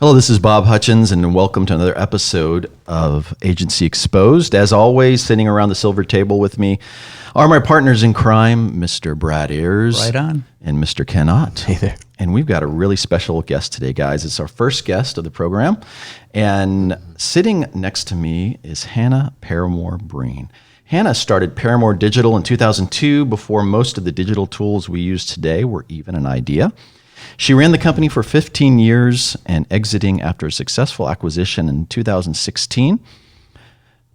Hello, this is Bob Hutchins, and welcome to another episode of Agency Exposed. As always, sitting around the silver table with me are my partners in crime, Mr. Brad Ayers. Right on. And Mr. Ken Ott. Hey there. And we've got a really special guest today, guys. It's our first guest of the program. And sitting next to me is Hannah Paramore Breen. Hannah started Paramore Digital in 2002 before most of the digital tools we use today were even an idea. She ran the company for 15 years and exiting after a successful acquisition in 2016.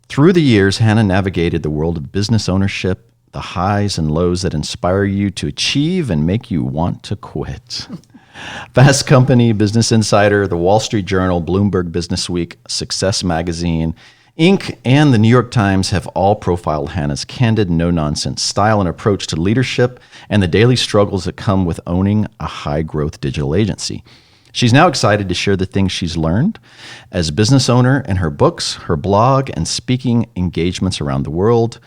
Through the years, Hannah navigated the world of business ownership, the highs and lows that inspire you to achieve and make you want to quit. Fast Company, Business Insider, The Wall Street Journal, Bloomberg Businessweek, Success Magazine, Inc., and the New York Times have all profiled Hannah's candid, no-nonsense style and approach to leadership and the daily struggles that come with owning a high-growth digital agency. She's now excited to share the things she's learned as a business owner in her books, her blog, and speaking engagements around the world.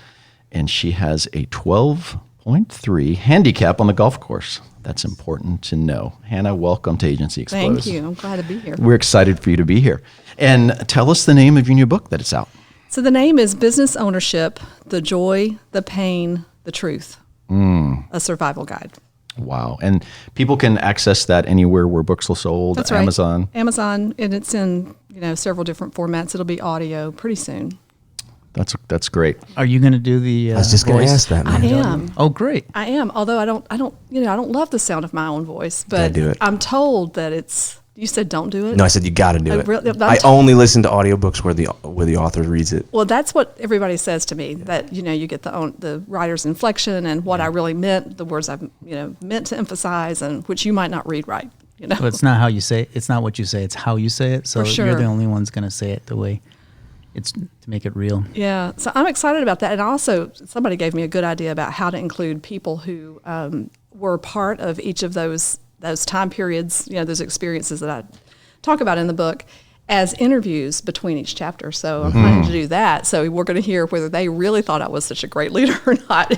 And she has a 12.3 handicap on the golf course. That's important to know. Hannah, welcome to Agency Exposed. Thank you. I'm glad to be here. We're excited for you to be here. And tell us the name of your new book that it's out. So the name is Business Ownership, The Joy, the Pain, the Truth, a survival guide. Wow. And people can access that anywhere where books are sold. That's right. Amazon. Amazon, and it's in several different formats. It'll be audio pretty soon. That's great. Are you going to do the I was just going to voice? ask that, man. I am. Oh, great. I am. Although I don't love the sound of my own voice, but do it. I'm told that it's. You said don't do it. No, I said you got to do it. I'm I only listen to audiobooks where the author reads it. Well, that's what everybody says to me, that, you get the writer's inflection and what I really meant, the words I've, meant to emphasize, and which you might not read right, Well, it's not how you say it. It's not what you say. It's how you say it. So For sure. you're the only one's going to say it the way it's to make it real. Yeah, so I'm excited about that. And also, somebody gave me a good idea about how to include people who were part of each of those time periods, those experiences that I talk about in the book, as interviews between each chapter. So I'm planning to do that. So we're going to hear whether they really thought I was such a great leader or not,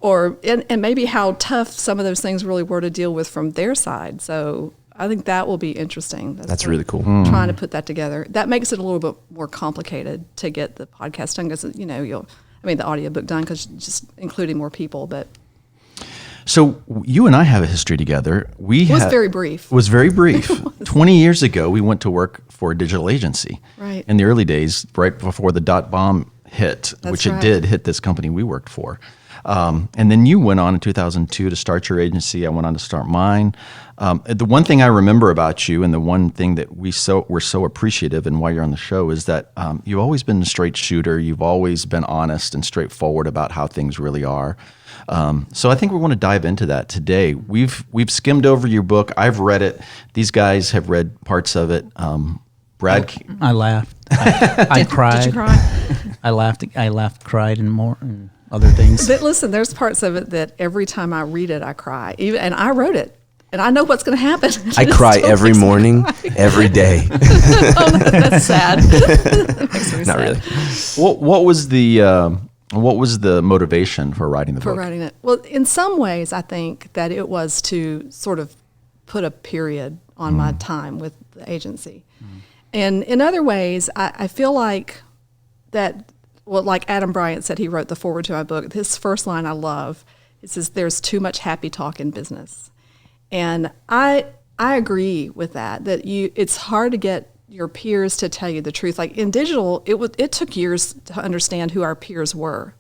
or and maybe how tough some of those things really were to deal with from their side. So I think that will be interesting. That's really cool. Trying to put that together. That makes it a little bit more complicated to get the podcast done because, the audiobook done because just including more people. But So you and I have a history together. it was very brief. Was very brief. 20 years ago, we went to work for a digital agency. Right. In the early days, right before the .bomb hit, That's which it right. did hit this company we worked for. And then you went on in 2002 to start your agency. I went on to start mine. The one thing I remember about you, and the one thing that we're so appreciative and why you're on the show, is that you've always been a straight shooter. You've always been honest and straightforward about how things really are. So I think we want to dive into that today. We've skimmed over your book. I've read it. These guys have read parts of it. Brad, I laughed. I cried. Did you cry? I laughed, cried, and more, and other things. But listen, there's parts of it that every time I read it, I cry. And I wrote it. And I know what's going to happen. I cry every morning, every day. That's sad. That makes me Not sad. really. what was the motivation for writing the For book? writing it. Well, in some ways, I think that it was to sort of put a period on my time with the agency. And in other ways, I feel like that, like Adam Bryant said, he wrote the foreword to my book. His first line I love. It says, "There's too much happy talk in business." And I agree with that it's hard to get your peers to tell you the truth. Like in digital, it took years to understand who our peers were,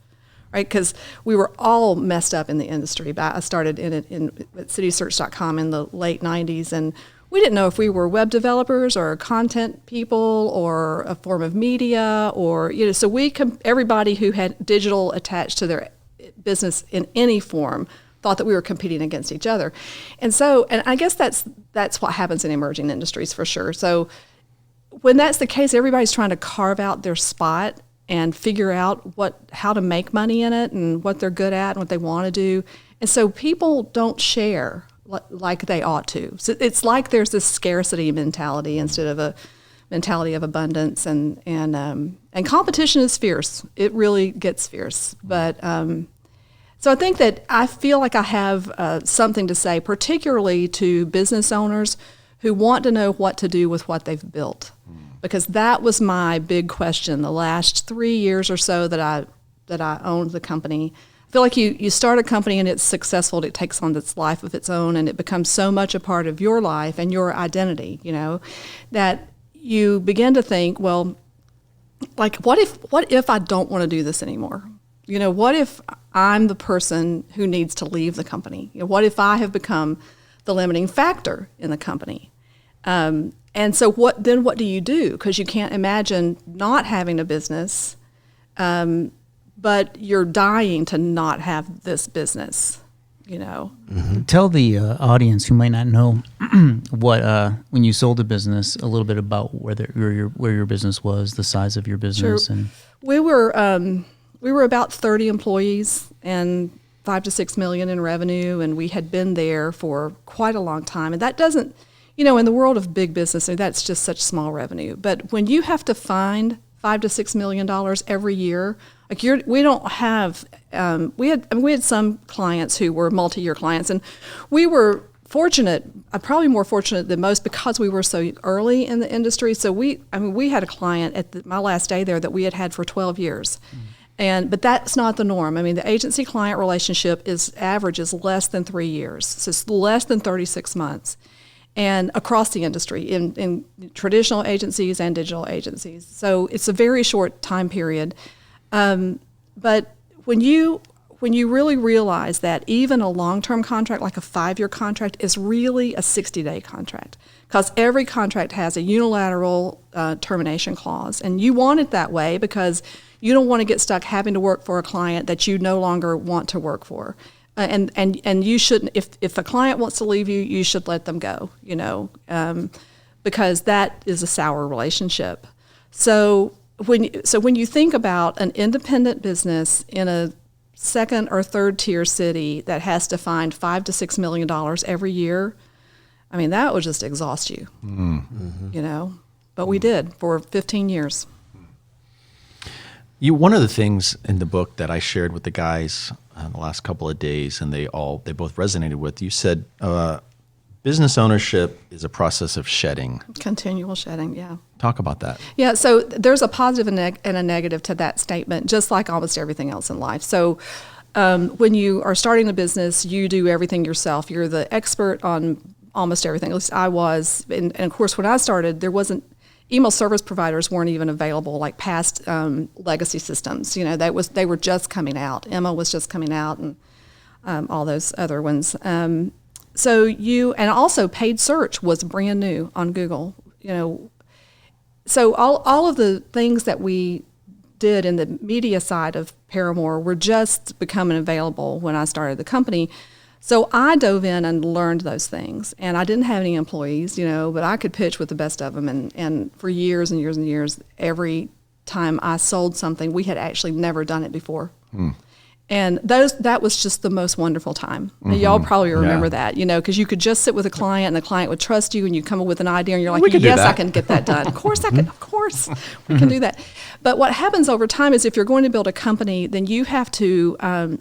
right? Because we were all messed up in the industry. I started in it at citysearch.com in the late 90s, and we didn't know if we were web developers or content people or a form of media or, so everybody who had digital attached to their business in any form thought that we were competing against each other. And I guess that's what happens in emerging industries for sure. So when that's the case, everybody's trying to carve out their spot and figure out how to make money in it and what they're good at and what they want to do. And so people don't share like they ought to. So it's like there's this scarcity mentality instead of a mentality of abundance, and competition is fierce. It really gets fierce. But so I think that I feel like I have something to say, particularly to business owners who want to know what to do with what they've built. Because that was my big question the last 3 years or so that I owned the company. I feel like you start a company and it's successful, it takes on this life of its own, and it becomes so much a part of your life and your identity, that you begin to think, well, like, what if I don't want to do this anymore? What if I'm the person who needs to leave the company? What if I have become the limiting factor in the company? And so what do you do? Because you can't imagine not having a business, but you're dying to not have this business, Tell the audience who might not know what when you sold the business, a little bit about where your business was, the size of your business. Sure. And we were about 30 employees and $5 to $6 million in revenue, and we had been there for quite a long time. And that doesn't, in the world of big business, that's just such small revenue. But when you have to find $5 to $6 million every year, like we don't have. We had some clients who were multi-year clients, and we were fortunate, probably more fortunate than most, because we were so early in the industry. So we had a client at my last day there that we had for 12 years. But that's not the norm. The agency client relationship averages less than 3 years. So it's less than 36 months. And across the industry, in traditional agencies and digital agencies. So it's a very short time period. But when you really realize that even a long-term contract, like a 5-year contract, is really a 60-day contract, because every contract has a unilateral termination clause. And you want it that way because you don't want to get stuck having to work for a client that you no longer want to work for. And you shouldn't, if a client wants to leave you, you should let them go, because that is a sour relationship. So when you think about an independent business in a second or third tier city that has to find $5 to $6 million every year, that would just exhaust you, But we did for 15 years. One of the things in the book that I shared with the guys the last couple of days, and they both resonated with, you said business ownership is a process of shedding. Continual shedding, yeah. Talk about that. Yeah, so there's a positive and a negative to that statement, just like almost everything else in life. So when you are starting a business, you do everything yourself. You're the expert on almost everything. At least I was. And of course, when I started, there wasn't, email service providers weren't even available, like past legacy systems. They were just coming out. Emma was just coming out, and all those other ones. And also paid search was brand new on Google. So all of the things that we did in the media side of Paramore were just becoming available when I started the company. So I dove in and learned those things. And I didn't have any employees, but I could pitch with the best of them. And for years and years and years, every time I sold something, we had actually never done it before. And that was just the most wonderful time. Mm-hmm. Y'all probably remember that, because you could just sit with a client and the client would trust you, and you come up with an idea and you're like, yes, I can get that done. Of course we can do that. But what happens over time is if you're going to build a company, then you have to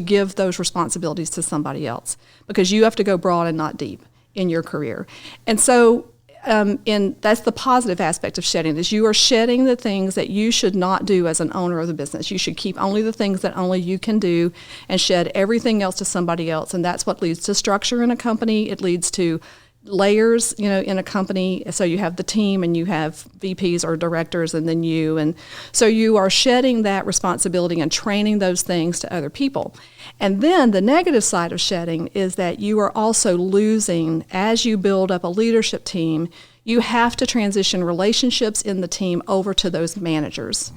give those responsibilities to somebody else, because you have to go broad and not deep in your career. And so that's the positive aspect of shedding, is you are shedding the things that you should not do as an owner of the business. You should keep only the things that only you can do and shed everything else to somebody else. And that's what leads to structure in a company. It leads to layers, in a company. So you have the team and you have VPs or directors and then you. And so you are shedding that responsibility and training those things to other people. And then the negative side of shedding is that you are also losing, as you build up a leadership team, you have to transition relationships in the team over to those managers.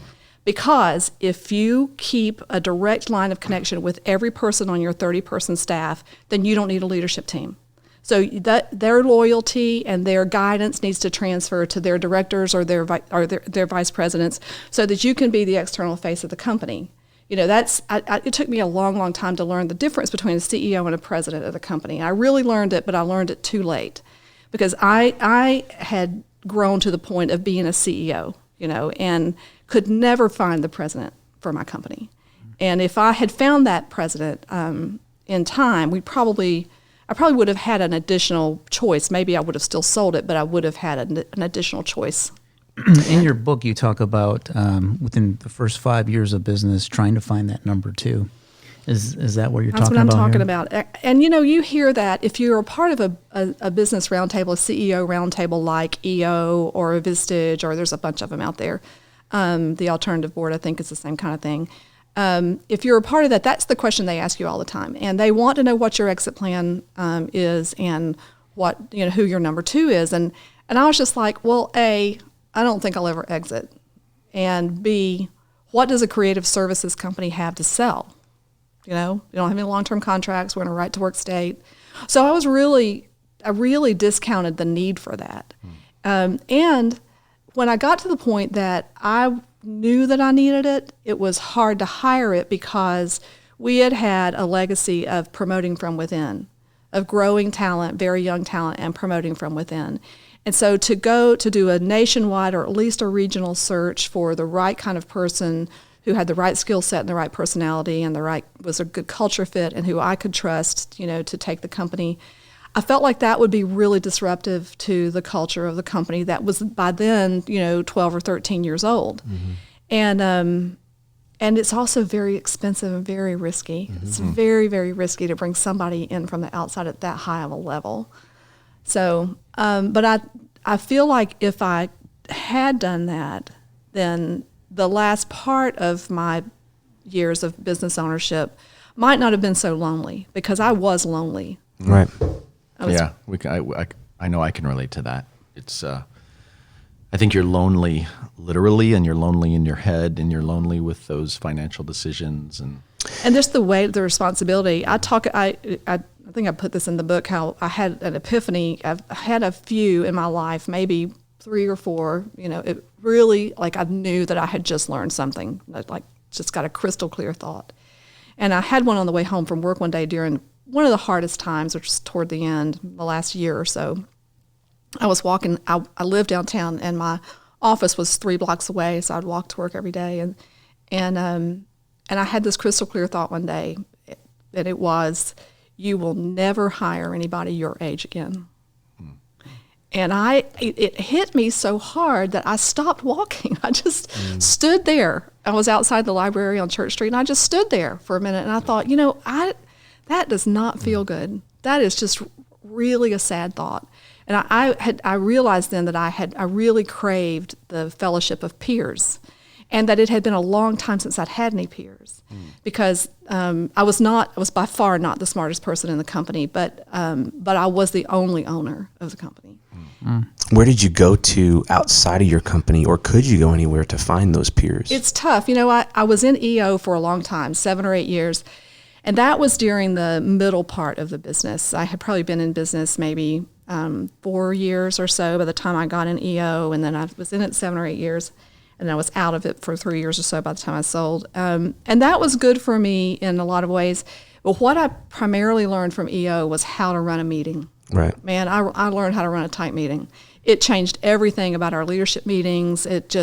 Because if you keep a direct line of connection with every person on your 30-person staff, then you don't need a leadership team. So their loyalty and their guidance needs to transfer to their directors or their vice presidents, so that you can be the external face of the company. It took me a long, long time to learn the difference between a CEO and a president of the company. I really learned it, but I learned it too late, because I had grown to the point of being a CEO, and could never find the president for my company. And if I had found that president in time, I probably would have had an additional choice. Maybe I would have still sold it, but I would have had an additional choice. In your book, you talk about within the first 5 years of business, trying to find that number two. Is that what you're That's talking what I'm about talking here? about. And you hear that if you're a part of a business roundtable, a CEO roundtable like EO or a Vistage, or there's a bunch of them out there. The alternative board, I think, is the same kind of thing. If you're a part of that, that's the question they ask you all the time, and they want to know what your exit plan is and what who your number two is. And I was just like, well, A, I don't think I'll ever exit, and B, what does a creative services company have to sell? You don't have any long-term contracts. We're in a right-to-work state. So I really discounted the need for that. And when I got to the point that I knew that I needed it, it was hard to hire it because we had a legacy of promoting from within, of growing talent, very young talent, and promoting from within. And so to go to do a nationwide or at least a regional search for the right kind of person who had the right skill set and the right personality and was a good culture fit and who I could trust, to take the company. I felt like that would be really disruptive to the culture of the company that was by then, 12 or 13 years old. Mm-hmm. And it's also very expensive and very risky. Mm-hmm. It's very, very risky to bring somebody in from the outside at that high of a level. So, but I feel like if I had done that, then the last part of my years of business ownership might not have been so lonely, because I was lonely. Right. I know I can relate to that. It's I think you're lonely literally, and you're lonely in your head, and you're lonely with those financial decisions and just the weight of the responsibility. I think I put this in the book, how I had an epiphany. I've had a few in my life, maybe 3 or 4, it really, like, I knew that I had just learned something, like just got a crystal clear thought. And I had one on the way home from work one day during one of the hardest times, which was toward the end, the last year or so. I was walking, I lived downtown, and my office was 3 blocks away, so I'd walk to work every day. And I had this crystal clear thought one day, that it was, you will never hire anybody your age again. And it hit me so hard that I stopped walking. I just stood there. I was outside the library on Church Street, and I just stood there for a minute. And I thought, that does not feel good. That is just really a sad thought. And I realized then that I really craved the fellowship of peers, and that it had been a long time since I'd had any peers, because I was by far not the smartest person in the company, but I was the only owner of the company. Where did you go to outside of your company, or could you go anywhere to find those peers? It's tough. I was in EO for a long time, 7 or 8 years, and that was during the middle part of the business. I had probably been in business maybe 4 years or so by the time I got in EO, and then I was in it 7 or 8 years, and I was out of it for 3 years or so by the time I sold. And that was good for me in a lot of ways. But what I primarily learned from EO was how to run a meeting. Right. Man, I learned how to run a tight meeting. It changed everything about our leadership meetings. It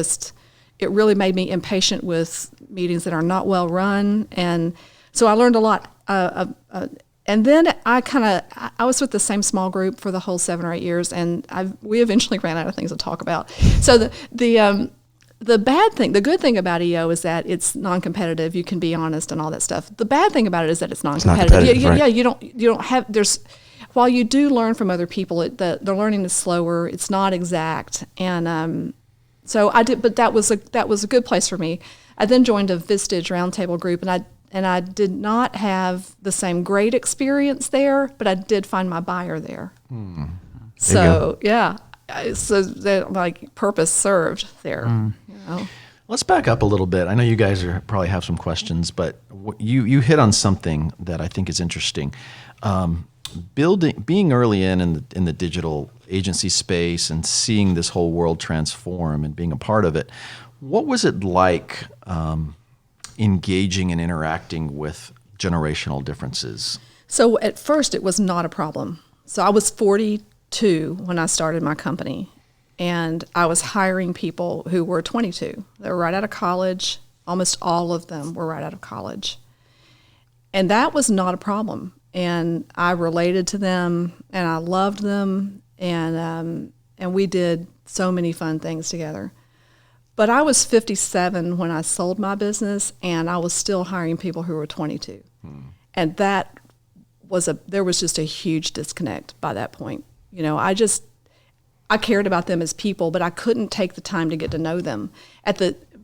really made me impatient with meetings that are not well run. And so I learned a lot. And then I was with the same small group for the whole 7 or 8 years, and we eventually ran out of things to talk about. So the good thing about EO is that it's non-competitive. You can be honest and all that stuff. The bad thing about it is that it's non-competitive. Right. You don't have, while you do learn from other people, the learning is slower. It's not exact, and so I did. But that was a good place for me. I then joined a Vistage roundtable group, and I did not have the same great experience there, but I did find my buyer there. So yeah, so that, purpose served there. Let's back up a little bit. I know you guys probably have some questions, but you hit on something that I think is interesting. Being early in the digital agency space and seeing this whole world transform and being a part of it, what was it like engaging and interacting with generational differences? So at first it was not a problem. So I was 42 when I started my company, and I was hiring people who were 22. They were right out of college. Almost all of them were right out of college. And that was not a problem. and I related to them, and I loved them, and we did so many fun things together. But I was 57 when I sold my business, and I was still hiring people who were 22. And that was there was just a huge disconnect by that point. You know, I cared about them as people, but I couldn't take the time to get to know them. At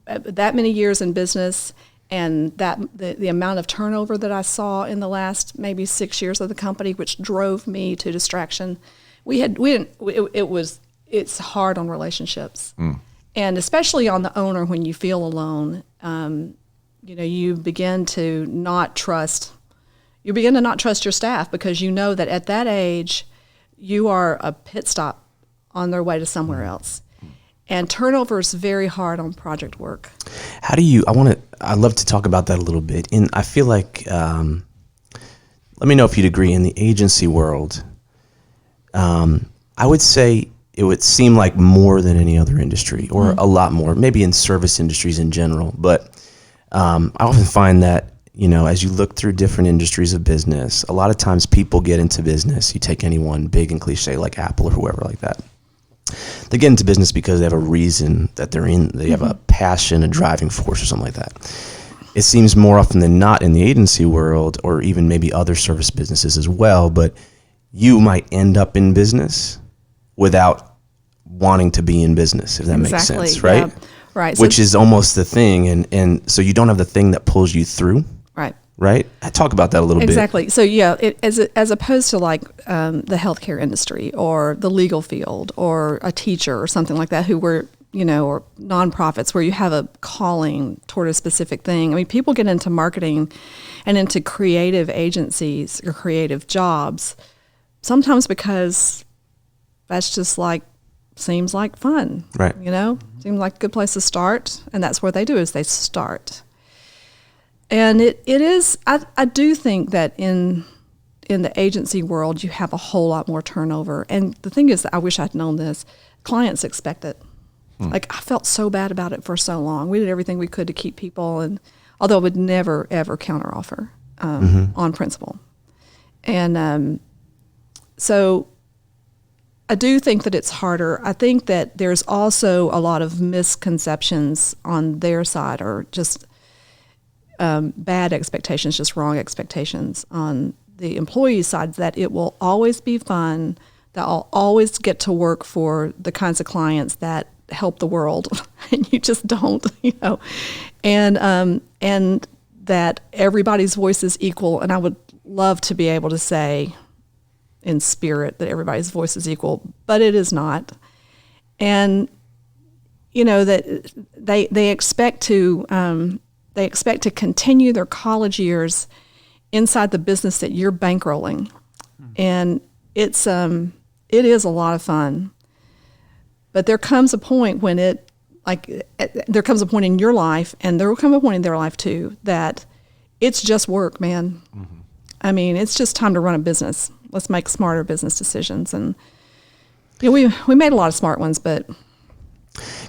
that many years in business, and the amount of turnover that I saw in the last maybe 6 years of the company, which drove me to distraction, it's hard on relationships. And especially on the owner, when you feel alone, you know, you begin to not trust your staff, because you know that at that age, you are a pit stop on their way to somewhere else. And turnover is very hard on project work. I'd love to talk about that a little bit. And I feel like, let me know if you'd agree, in the agency world, I would say it would seem like more than any other industry, or a lot more, maybe in service industries in general. But I often find that, you know, as you look through different industries of business, a lot of times people get into business. You take anyone big and cliche like Apple or whoever like that. They get into business because they have a reason that they're in. They have a passion, a driving force, or something like that. It seems more often than not in the agency world, or even maybe other service businesses as well, but you might end up in business without wanting to be in business, if that makes sense, right? Yeah. Right. Which is almost the thing, and so you don't have the thing that pulls you through. Right? I talk about that a little bit. Exactly. So yeah, as opposed to like the healthcare industry or the legal field or a teacher or something like that, who were, you know, or nonprofits where you have a calling toward a specific thing. I mean, people get into marketing and into creative agencies or creative jobs sometimes because that's just like, seems like fun. Right. You know, seems like a good place to start, and that's what they do, is they start. And it is, I do think that in the agency world, you have a whole lot more turnover. And the thing is that I wish I'd known this. Clients expect it. Like, I felt so bad about it for so long. We did everything we could to keep people, and although I would never, ever counteroffer on principle. And so I do think that it's harder. I think that there's also a lot of misconceptions on their side, or just bad expectations, just wrong expectations on the employee side, that it will always be fun, that I'll always get to work for the kinds of clients that help the world, and you just don't, you know, and that everybody's voice is equal. And I would love to be able to say in spirit that everybody's voice is equal, but it is not. And, you know, that they expect to continue their college years inside the business that you're bankrolling. And it is a lot of fun. But there comes a point when there comes a point in your life, and there will come a point in their life too, that it's just work, man. I mean, it's just time to run a business. Let's make smarter business decisions. And, you know, we made a lot of smart ones, but...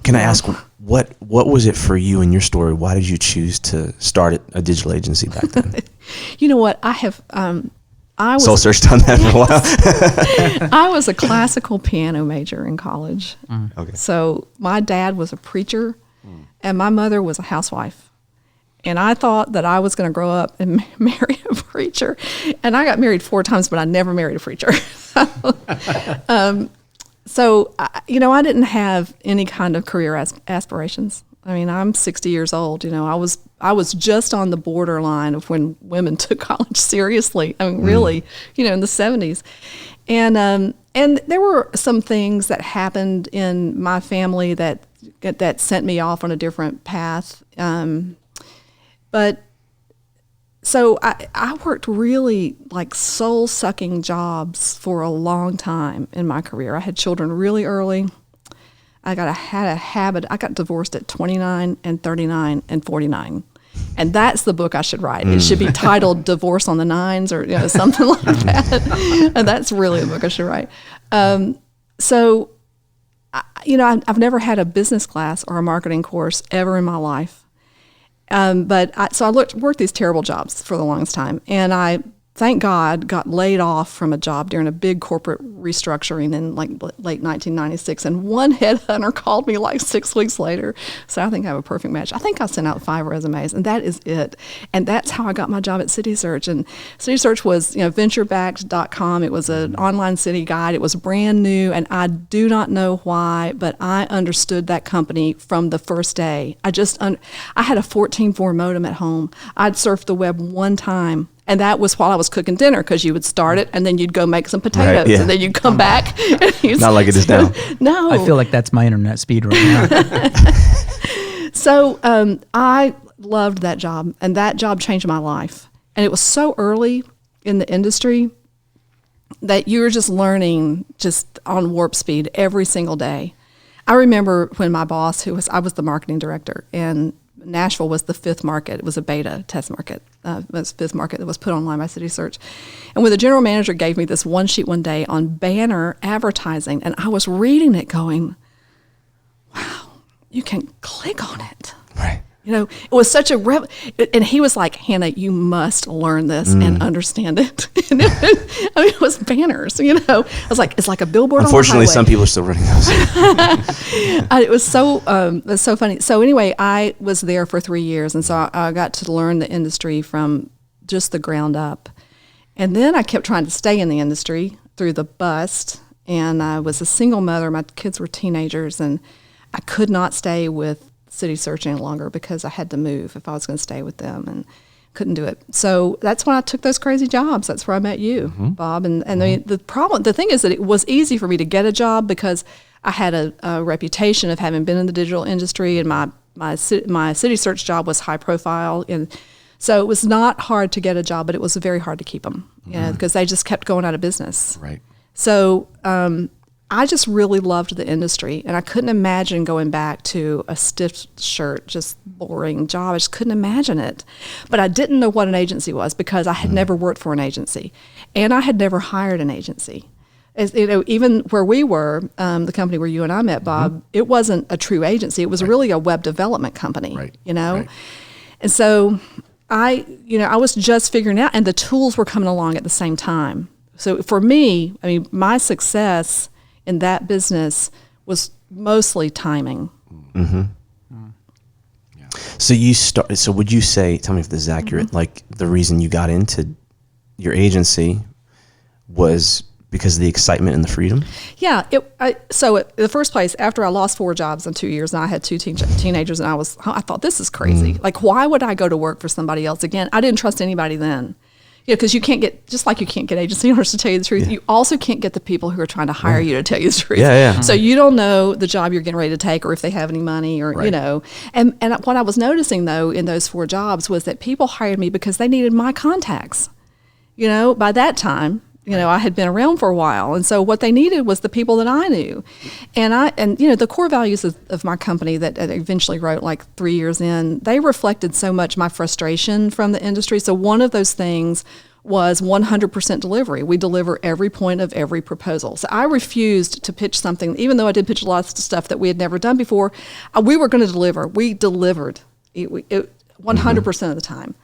Can I ask, what was it for you in your story? Why did you choose to start a digital agency back then? You know what? I was Soul Search done that for a while. I was a classical piano major in college. Okay. So my dad was a preacher, and my mother was a housewife. And I thought that I was going to grow up and marry a preacher. And I got married 4 times, but I never married a preacher. So, you know, I didn't have any kind of career aspirations. I mean, I'm 60 years old. You know, I was just on the borderline of when women took college seriously. I mean, really, you know, in the 70s. And there were some things that happened in my family that sent me off on a different path. But so I worked really like soul-sucking jobs for a long time in my career. I had children really early. I had a habit. I got divorced at 29 and 39 and 49. And that's the book I should write. It should be titled Divorce on the Nines, or, you know, something like that. And that's really the book I should write. So, you know, I've never had a business class or a marketing course ever in my life. So I worked these terrible jobs for the longest time, and I thank God, got laid off from a job during a big corporate restructuring in like late 1996. And one headhunter called me like 6 weeks later. So I think I have a perfect match. I think I sent out 5 resumes, and that is it. And that's how I got my job at City Search. And City Search was, venturebacked.com. It was an online city guide. It was brand new, and I do not know why, but I understood that company from the first day. I had a 14.4 modem at home. I'd surfed the web one time. And that was while I was cooking dinner, because you would start it and then you'd go make some potatoes, Right, yeah. and then you'd come back. Not like it is now. No. I feel like that's my internet speed right now. So I loved that job, and that job changed my life. And it was so early in the industry that you were just learning just on warp speed every single day. I remember when my boss, I was the marketing director, and Nashville was the 5th market. It was a beta test market. It was 5th market that was put online by City Search. And when the general manager gave me this one sheet one day on banner advertising, and I was reading it going, wow, you can click on it. Right. It was such and he was like, Hannah, you must learn this and understand it. And it was banners, I was like, it's like a billboard Unfortunately, on the highway. some people are still running those. It was so funny. So anyway, I was there for 3 years, and so I got to learn the industry from just the ground up. And then I kept trying to stay in the industry through the bust, and I was a single mother. My kids were teenagers, and I could not stay with City Search any longer because I had to move if I was going to stay with them, and couldn't do it. So that's when I took those crazy jobs. That's where I met you, Bob. And the thing is that it was easy for me to get a job because I had a reputation of having been in the digital industry, and my City Search job was high profile, and so it was not hard to get a job, but it was very hard to keep them, because they just kept going out of business. Right. So I just really loved the industry, and I couldn't imagine going back to a stiff shirt, just boring job. I just couldn't imagine it. But I didn't know what an agency was because I had never worked for an agency, and I had never hired an agency. As, even where we were, the company where you and I met, Bob, it wasn't a true agency. It was really a web development company, Right. Right. And so I was just figuring out, and the tools were coming along at the same time. So for me, my success in that business was mostly timing. Mm-hmm. Yeah. So would you say, tell me if this is accurate, like the reason you got into your agency was because of the excitement and the freedom? Yeah. So in the first place, after I lost 4 jobs in 2 years, and I had 2 teenagers, and I thought, this is crazy. Like, why would I go to work for somebody else again? I didn't trust anybody then. Because you can't get, just like you can't get agency owners to tell you the truth, you also can't get the people who are trying to hire you to tell you the truth. Yeah. So you don't know the job you're getting ready to take, or if they have any money, or, Right. And what I was noticing, though, in those 4 jobs was that people hired me because they needed my contacts. By that time, I had been around for a while, and so what they needed was the people that I knew, and the core values of my company that I eventually wrote like 3 years in, they reflected so much my frustration from the industry. So one of those things was 100% delivery. We deliver every point of every proposal. So I refused to pitch something, even though I did pitch a lot of stuff that we had never done before. We were going to deliver. We delivered it 100% of the time.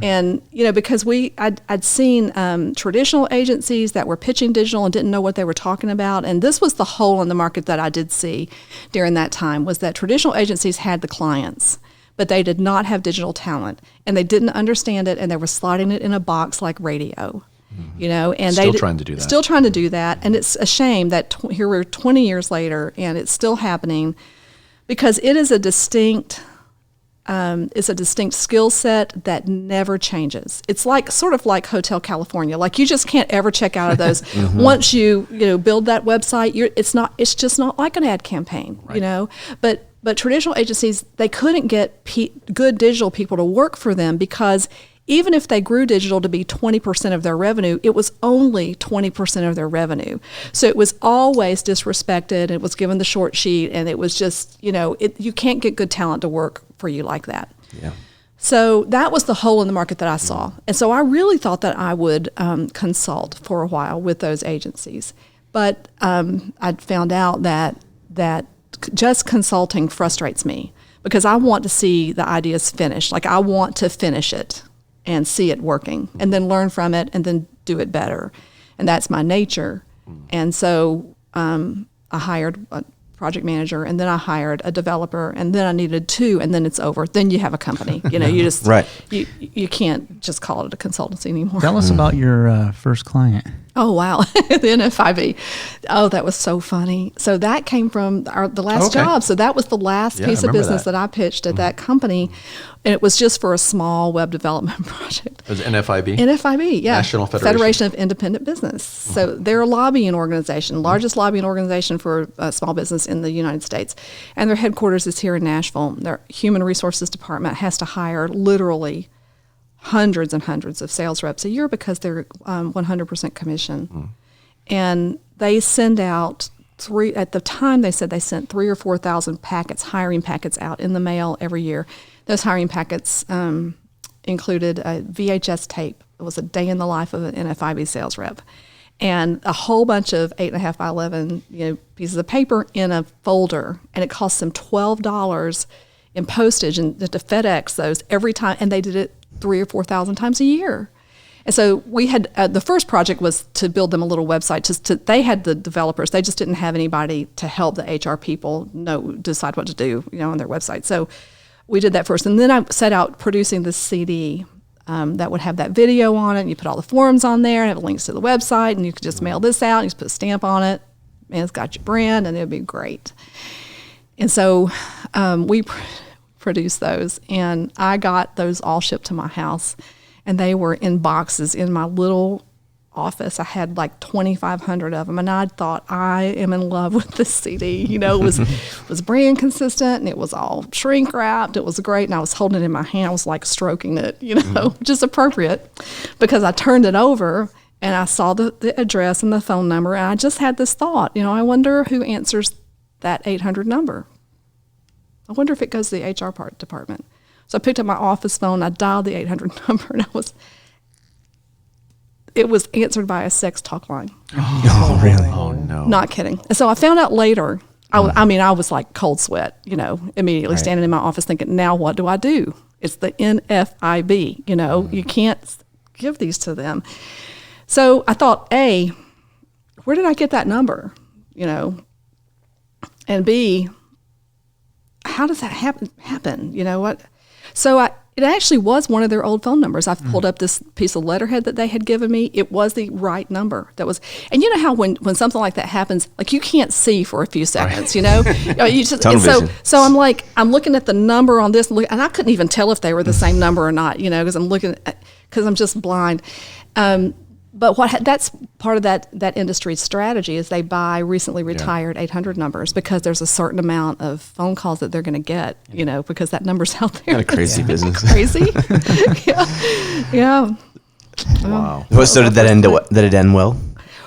And, because I'd seen traditional agencies that were pitching digital and didn't know what they were talking about. And this was the hole in the market that I did see during that time, was that traditional agencies had the clients, but they did not have digital talent, and they didn't understand it, and they were sliding it in a box like radio. And Still trying to do that. Still trying to do that. And it's a shame that here we're 20 years later, and it's still happening, because it is a distinct skill set that never changes. It's sort of like Hotel California. Like, you just can't ever check out of those. Once you build that website, it's just not like an ad campaign, Right. But traditional agencies, they couldn't get good digital people to work for them, because even if they grew digital to be 20% of their revenue, it was only 20% of their revenue. So it was always disrespected. It was given the short sheet, and it was just, you can't get good talent to work for you like that. Yeah. So that was the hole in the market that I saw. And so I really thought that I would consult for a while with those agencies. But I'd found out that just consulting frustrates me, because I want to see the ideas finished. Like, I want to finish it. and see it working, and then learn from it, and then do it better. And that's my nature. And so I hired a project manager, and then I hired a developer, and then I needed 2, and then it's over. Then you have a company. You know, you just Right. you can't just call it a consultancy anymore. Tell us about your first client. Oh, wow. The NFIB. Oh, that was so funny. So that came from the last Okay. job. So that was the last Yeah, I piece of remember business that. that I pitched at that company. And it was just for a small web development project. It was NFIB. NFIB, yeah. National Federation. of Independent Business. So they're a lobbying organization, largest lobbying organization for small business in the United States. And their headquarters is here in Nashville. Their human resources department has to hire literally hundreds and hundreds of sales reps a year because they're 100% commission. And they send out at the time they said they sent 3,000 or 4,000 packets, hiring packets out in the mail every year. Those hiring packets included a VHS tape. It was a day in the life of an NFIB sales rep. And a whole bunch of 8.5 by 11 pieces of paper in a folder. And it cost them $12 in postage and to FedEx those every time. And they did it 3,000 or 4,000 times a year. And so we had the first project was to build them a little website. They had the developers. They just didn't have anybody to help the HR people decide what to do on their website. So we did that first. And then I set out producing this CD that would have that video on it. And you put all the forms on there and have links to the website. And you could just mail this out. And you just put a stamp on it. And it's got your brand. And it would be great. And so we produced those. And I got those all shipped to my house. And they were in boxes in my little office. I had like 2,500 of them. And I thought, I am in love with this CD. It was brand consistent, and it was all shrink wrapped. It was great. And I was holding it in my hand. I was like stroking it, which is appropriate because I turned it over and I saw the address and the phone number. And I just had this thought, I wonder who answers that 800 number. I wonder if it goes to the HR department. So I picked up my office phone, I dialed the 800 number, and it was answered by a sex talk line. Oh, really? Oh, no. Not kidding. And so I found out later, I was like cold sweat, immediately standing in my office thinking, now what do I do? It's the NFIB, you can't give these to them. So I thought, A, where did I get that number? And B, how does that happen? What? So it actually was one of their old phone numbers. I pulled up this piece of letterhead that they had given me. It was the right number. And you know how when something like that happens, like you can't see for a few seconds, You just, Tunnel vision. So I'm looking at the number on this, and I couldn't even tell if they were the same number or not, because I'm just blind. But that's part of that industry's strategy is they buy recently retired 800 numbers because there's a certain amount of phone calls that they're going to get, because that number's out there. Kind of crazy business. Crazy. Yeah. Wow. So did that end? Did it end well?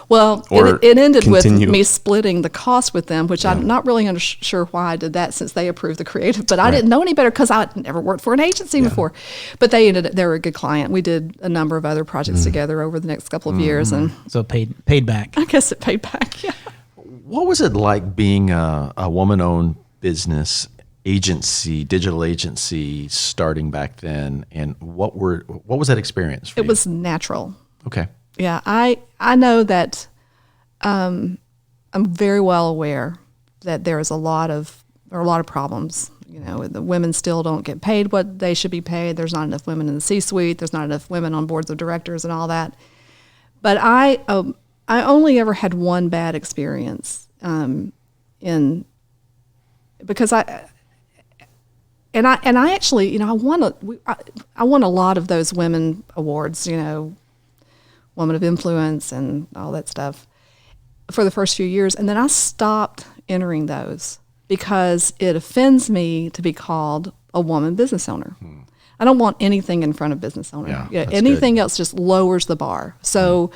Well, Or it ended continue. with me splitting the cost with them, which I'm not really sure why I did that since they approved the creative. But I didn't know any better because I had never worked for an agency before. But they were a good client. We did a number of other projects together over the next couple of years, and So paid back. I guess it paid back. Yeah. What was it like being a woman-owned business agency, digital agency, starting back then? And what was that experience for you? It was natural. Okay. Yeah, I know that I'm very well aware that there is a lot of problems. The women still don't get paid what they should be paid. There's not enough women in the C-suite. There's not enough women on boards of directors and all that. But I only ever had one bad experience because I actually I won a lot of those women awards. Woman of Influence and all that stuff for the first few years. And then I stopped entering those because it offends me to be called a woman business owner. I don't want anything in front of business owner. Yeah, that's anything else just lowers the bar. So,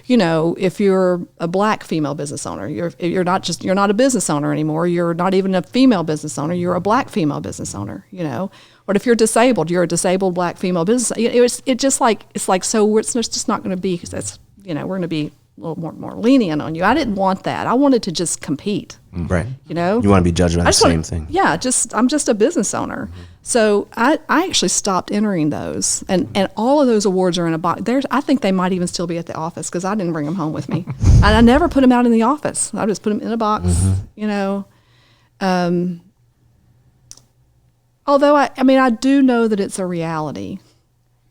if you're a black female business owner, you're not a business owner anymore. You're not even a female business owner. You're a black female business owner, Or if you're disabled, you're a disabled black female business. It's just like so it's just not going to be because that's we're going to be little more lenient on you. I didn't want that. I wanted to just compete. Right. You know, You want to be judged by the I just wanna- same thing. Yeah, I'm just a business owner. So I actually stopped entering those, and all of those awards are in a box. I think they might even still be at the office because I didn't bring them home with me, and I never put them out in the office. I just put them in a box. You know, although I do know that it's a reality,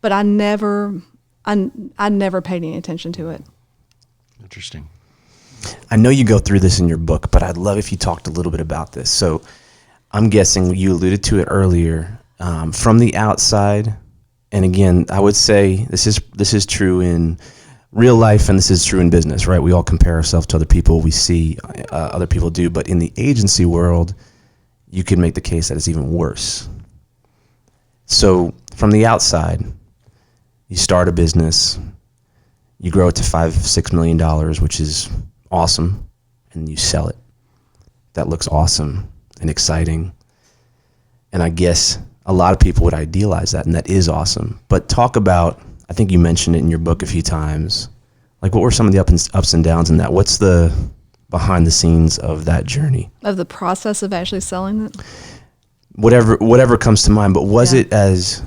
but I never paid any attention to it. Interesting. I know you go through this in your book, but I'd love if you talked a little bit about this. So I'm guessing you alluded to it earlier, from the outside. And again, I would say this is true in real life and this is true in business, right? We all compare ourselves to other people. We see other people do. But in the agency world, you could make the case that it's even worse. So from the outside, you start a business, you grow it to $5-6 million, which is awesome, and you sell it. That looks awesome and exciting. And I guess a lot of people would idealize that, and that is awesome. But talk about, I think you mentioned it in your book a few times, like what were some of the ups and downs in that? What's the behind the scenes of that journey? Of the process of actually selling it? Whatever comes to mind, but was it as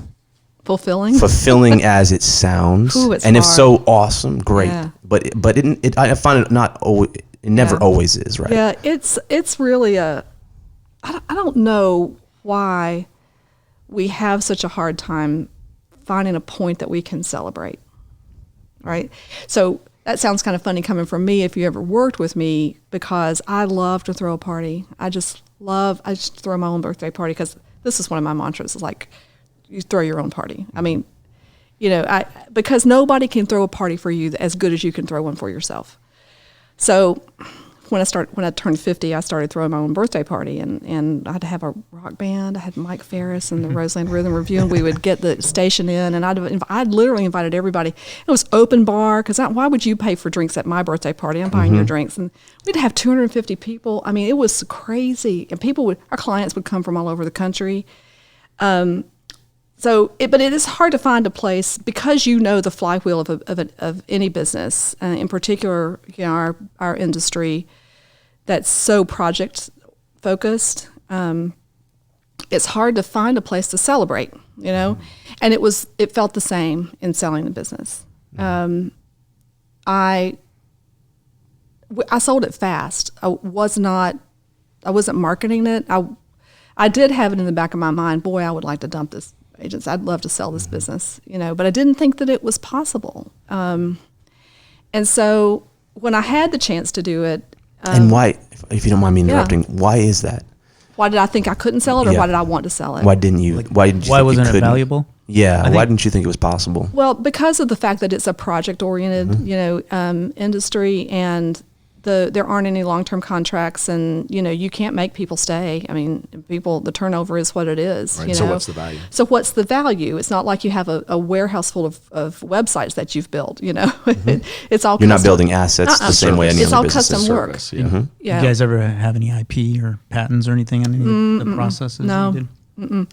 fulfilling as it sounds? Ooh, it's and if hard. so, awesome, great. Yeah. But I find it not always, it never always is, right? Yeah, it's really I don't know why we have such a hard time finding a point that we can celebrate, right? So that sounds kind of funny coming from me if you ever worked with me, because I love to throw a party. I just throw my own birthday party because this is one of my mantras, is like, you throw your own party. I mean, you know, because nobody can throw a party for you as good as you can throw one for yourself. So when I turned 50, I started throwing my own birthday party, and I'd have a rock band. I had Mike Ferris and the Roseland Rhythm Review, and we would get the station in, and I'd literally invited everybody. It was open bar, because why would you pay for drinks at my birthday party? I'm buying your drinks. And we'd have 250 people. I mean, it was crazy. And our clients would come from all over the country. But it is hard to find a place, because you know the flywheel of any business, in particular, you know, our industry that's so project focused. It's hard to find a place to celebrate, you know, and it felt the same in selling the business. I sold it fast. I wasn't marketing it. I did have it in the back of my mind. Boy, I would like to dump this agents. I'd love to sell this business, you know, but I didn't think that it was possible. And so when I had the chance to do it. And why, if you don't mind me interrupting, why is that? Why did I think I couldn't sell it, or why did I want to sell it? Why didn't you? Why did you? Why think wasn't you it couldn't? valuable? Yeah. Why didn't you think it was possible? Well, because of the fact that it's a project-oriented, you know, industry, and there aren't any long-term contracts, and you know, you can't make people stay. I mean, the turnover is what it is. Right. You know? So what's the value? So what's the value? It's not like you have a warehouse full of websites that you've built. You know, it's all You're custom. not building assets the same way any It's other all business custom is. work. Service, yeah. Yeah. You guys ever have any IP or patents or anything on any of the processes? No. You did?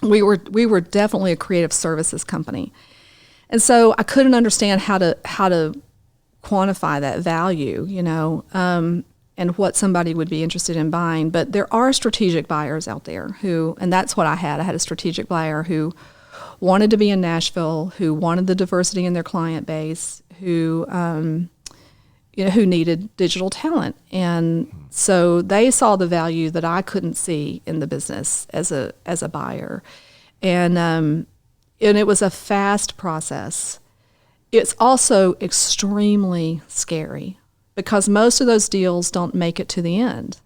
We were definitely a creative services company, and so I couldn't understand how to quantify that value, you know, and what somebody would be interested in buying. But there are strategic buyers out there and that's what I had. I had a strategic buyer who wanted to be in Nashville, who wanted the diversity in their client base, who needed digital talent. And so they saw the value that I couldn't see in the business as a buyer. And it was a fast process. It's also extremely scary, because most of those deals don't make it to the end.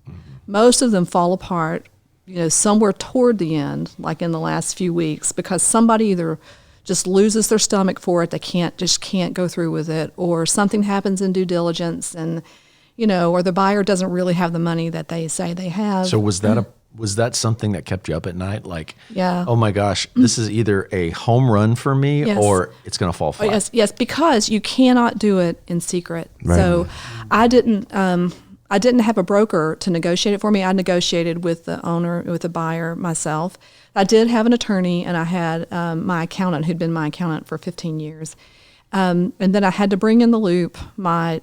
Most of them fall apart, you know, somewhere toward the end, like in the last few weeks, because somebody either just loses their stomach for it, they can't go through with it, or something happens in due diligence, and you know, or the buyer doesn't really have the money that they say they have. So was that something that kept you up at night? Like, Yeah. oh my gosh, this is either a home run for me Yes. or it's going to fall flat. Yes, because you cannot do it in secret. Right. So I didn't have a broker to negotiate it for me. I negotiated with the buyer myself. I did have an attorney, and I had my accountant, who'd been my accountant for 15 years. And then I had to bring in the loop my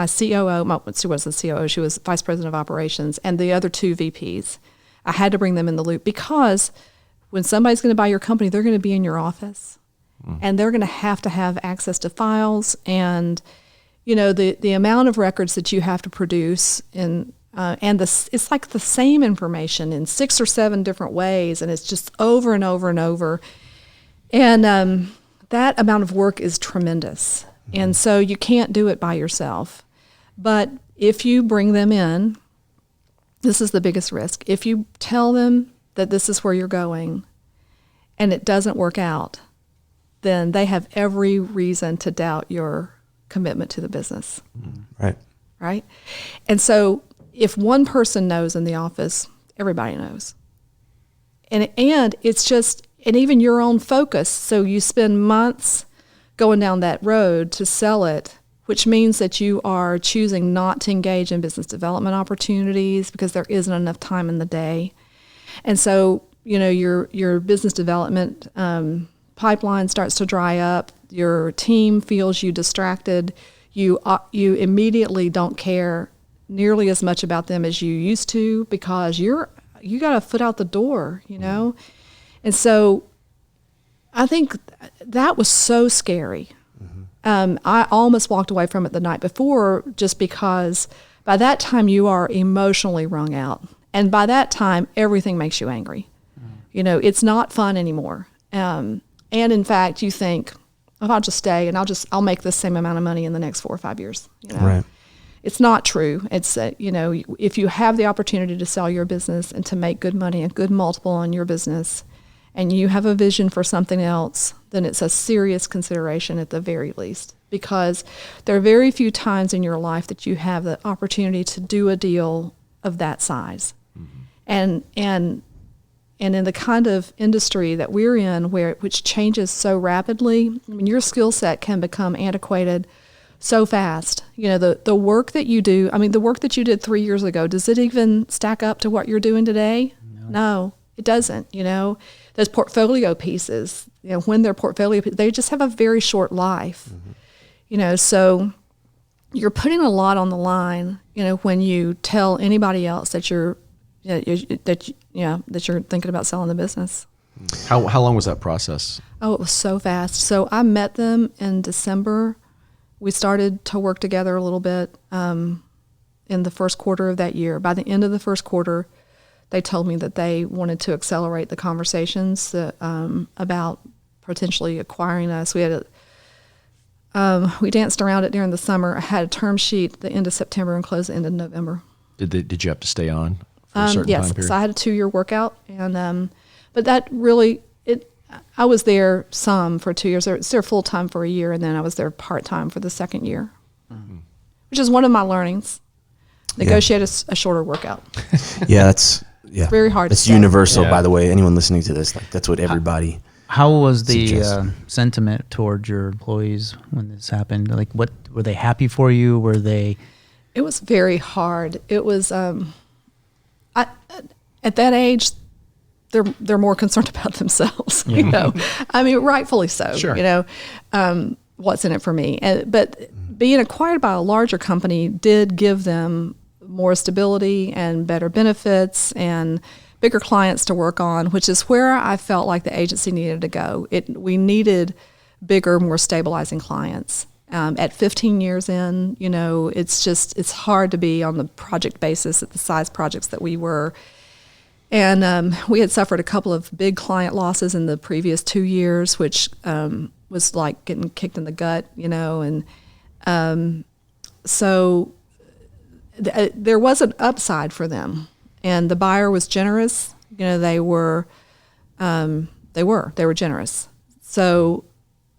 COO, she was the COO, she was vice president of operations, and the other two VPs. I had to bring them in the loop because when somebody's going to buy your company, they're going to be in your office, and they're going to have access to files, and the amount of records that you have to produce it's like the same information in 6 or 7 different ways, and it's just over and over and over. And that amount of work is tremendous. And so you can't do it by yourself. But if you bring them in, this is the biggest risk. If you tell them that this is where you're going and it doesn't work out, then they have every reason to doubt your commitment to the business. Right. Right? And so if one person knows in the office, everybody knows. And it's just, and even your own focus. So you spend months going down that road to sell it, which means that you are choosing not to engage in business development opportunities because there isn't enough time in the day. And so, your business development pipeline starts to dry up. Your team feels you distracted. You immediately don't care nearly as much about them as you used to because you got a foot out the door, And so I think that was so scary. I almost walked away from it the night before just because by that time you are emotionally wrung out. And by that time, everything makes you angry. It's not fun anymore. And in fact, you think, if I'll just stay and I'll make the same amount of money in the next 4 or 5 years. Right. It's not true. It's, if you have the opportunity to sell your business and to make good money, a good multiple on your business, and you have a vision for something else, then it's a serious consideration at the very least, because there are very few times in your life that you have the opportunity to do a deal of that size. And in the kind of industry that we're in, which changes so rapidly, your skill set can become antiquated so fast. The work that you do, the work that you did 3 years ago, does it even stack up to what you're doing today? No, it doesn't. Those portfolio pieces, when they're portfolio pieces, they just have a very short life. So you're putting a lot on the line, when you tell anybody else that you're thinking about selling the business. How long was that process? Oh, it was so fast. So I met them in December. We started to work together a little bit in the first quarter of that year. By the end of the first quarter, they told me that they wanted to accelerate the conversations about potentially acquiring us. We danced around it during the summer. I had a term sheet at the end of September and closed the end of November. Did you have to stay on for a certain yes, time period? So I had a 2-year workout, and but that really I was there some for 2 years. I was there full time for a year, and then I was there part time for the second year, which is one of my learnings. Negotiate a shorter workout. That's very hard. It's to say. universal, Yeah. by the way. Anyone listening to this, that's what everybody. How was the Suggest. sentiment towards your employees when this happened? Like, what were they happy for you? Were they? It was very hard. It was. At that age, they're more concerned about themselves. Rightfully so. Sure. What's in it for me? But being acquired by a larger company did give them more stability and better benefits and bigger clients to work on, which is where I felt like the agency needed to go. We needed bigger, more stabilizing clients. At 15 years in, it's hard to be on the project basis at the size projects that we were. And we had suffered a couple of big client losses in the previous 2 years, which was like getting kicked in the gut, and so there was an upside for them, and the buyer was generous. They were generous. So,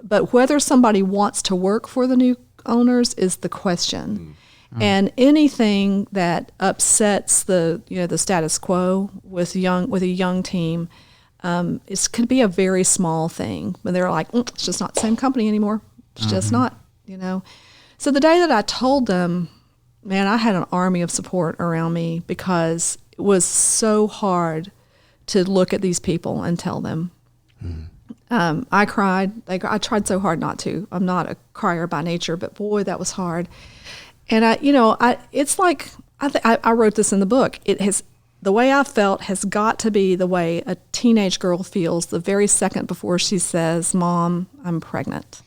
but whether somebody wants to work for the new owners is the question. And anything that upsets the status quo with a young team, it could be a very small thing. When they're like, it's just not the same company anymore. It's just not, So the day that I told them, man, I had an army of support around me because it was so hard to look at these people and tell them. I cried. I tried so hard not to. I'm not a crier by nature, but boy, that was hard. And it's like, I wrote this in the book. The way I felt has got to be the way a teenage girl feels the very second before she says, "Mom, I'm pregnant."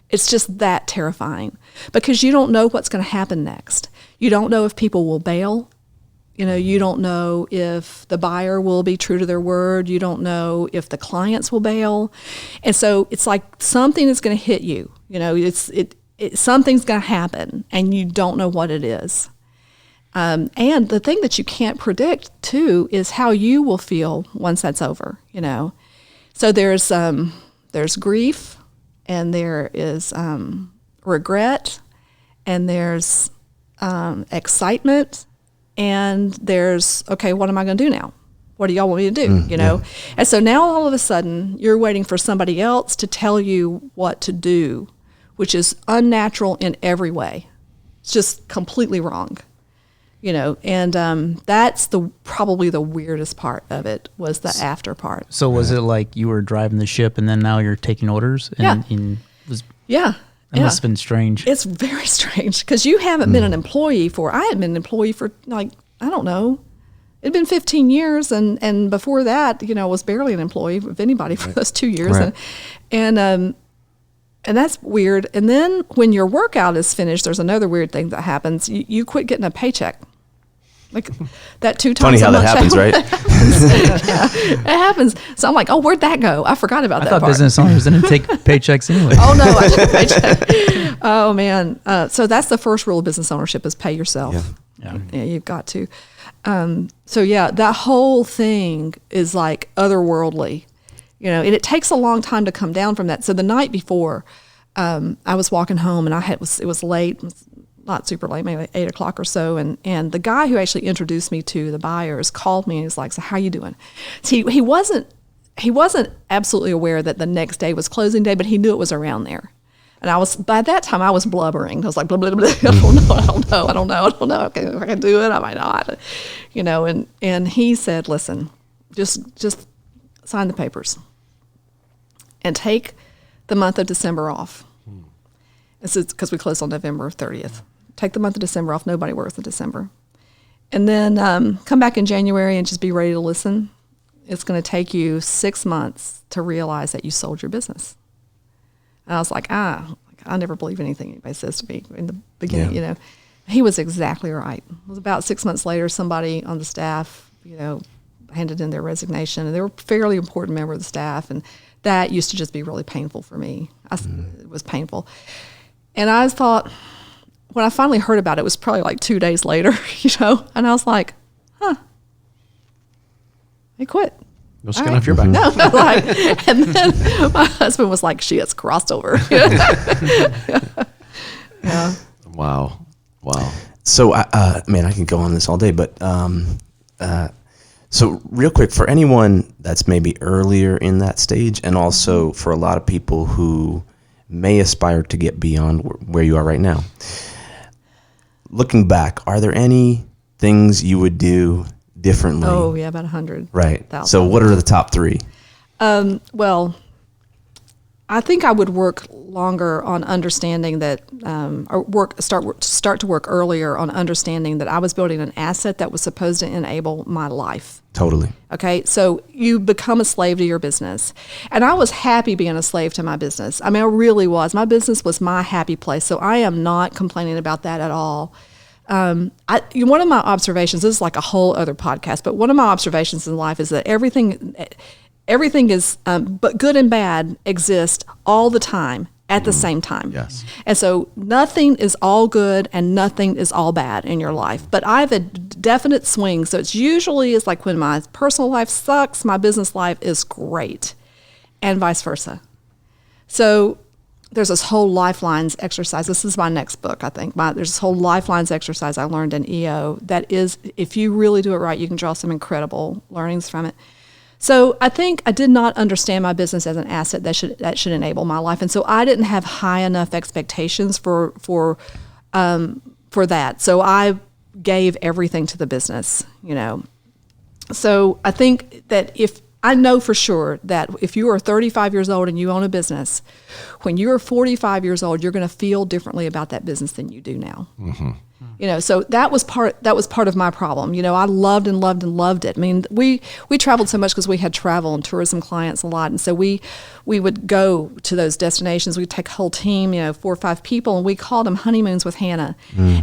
It's just that terrifying because you don't know what's going to happen next. You don't know if people will bail. You don't know if the buyer will be true to their word. You don't know if the clients will bail. And so it's like something is going to hit you. Something's going to happen and you don't know what it is. And the thing that you can't predict too is how you will feel once that's over, So there's grief and there is regret and there's excitement. And there's, okay, what am I going to do now? What do y'all want me to do? Yeah. And so now all of a sudden you're waiting for somebody else to tell you what to do, which is unnatural in every way. It's just completely wrong, and that's probably the weirdest part of it was the after part. So was it like you were driving the ship and then now you're taking orders? Yeah. It must have been strange. It's very strange because you haven't been an employee I hadn't been an employee for I don't know. It'd been 15 years and before that, was barely an employee of anybody for those 2 years. Right. And that's weird. And then when your workout is finished, there's another weird thing that happens. You quit getting a paycheck. Like that 2 times Funny how a that month. happens, right? It happens. So I'm like, oh, where'd that go? I forgot about that I thought part. business owners didn't take paychecks anyway. Oh, no, I took a paycheck. Oh, man. So that's the first rule of business ownership is pay yourself. Yeah. Yeah, you've got to. So, yeah, that whole thing is like otherworldly, and it takes a long time to come down from that. So the night before, I was walking home and it was late, not super late, maybe like 8 o'clock or so. And the guy who actually introduced me to the buyers called me and he's like, "So how you doing?" So he wasn't absolutely aware that the next day was closing day, but he knew it was around there. And by that time I was blubbering. I was like, blah, blah, blah, I don't know. Okay, if I can do it, I might not, and he said, "Listen, just sign the papers and take the month of December off." This is because we closed on November 30th. Take the month of December off. Nobody works in December. And then come back in January and just be ready to listen. It's going to take you 6 months to realize that you sold your business. And I was like, I never believe anything anybody says to me in the beginning, He was exactly right. It was about 6 months later, somebody on the staff, handed in their resignation. And they were a fairly important member of the staff. And that used to just be really painful for me. It was painful. And I thought, when I finally heard about it, it was probably like 2 days later, and I was like, he quit. No skin off your back. No, and then my husband was like, "She has crossed over." Yeah. Wow. So, man, I can go on this all day, but so real quick, for anyone that's maybe earlier in that stage, and also for a lot of people who may aspire to get beyond where you are right now, looking back, are there any things you would do differently? Oh, yeah, about 100. Right. 1,000. So what are the top 3? Well, I think I would work longer on understanding that, start to work earlier on understanding that I was building an asset that was supposed to enable my life. Totally. Okay, so you become a slave to your business. And I was happy being a slave to my business. I mean, I really was. My business was my happy place, so I am not complaining about that at all. One of my observations, this is like a whole other podcast, but one of my observations in life is that everything is, but good and bad exist all the time at the same time. Yes. And so nothing is all good and nothing is all bad in your life. But I have a definite swing. So it's like when my personal life sucks, my business life is great, and vice versa. So there's this whole lifelines exercise. This is my next book, I think. There's this whole lifelines exercise I learned in EO that is, if you really do it right, you can draw some incredible learnings from it. So I think I did not understand my business as an asset that should enable my life, and so I didn't have high enough expectations for that. So I gave everything to the business, So I think that if I know for sure that if you are 35 years old and you own a business, when you are 45 years old, you're going to feel differently about that business than you do now. So that was part of my problem. I loved and loved and loved it. I mean, we traveled so much because we had travel and tourism clients a lot, and so we would go to those destinations. We'd take a whole team, 4 or 5 people, and we called them honeymoons with Hannah.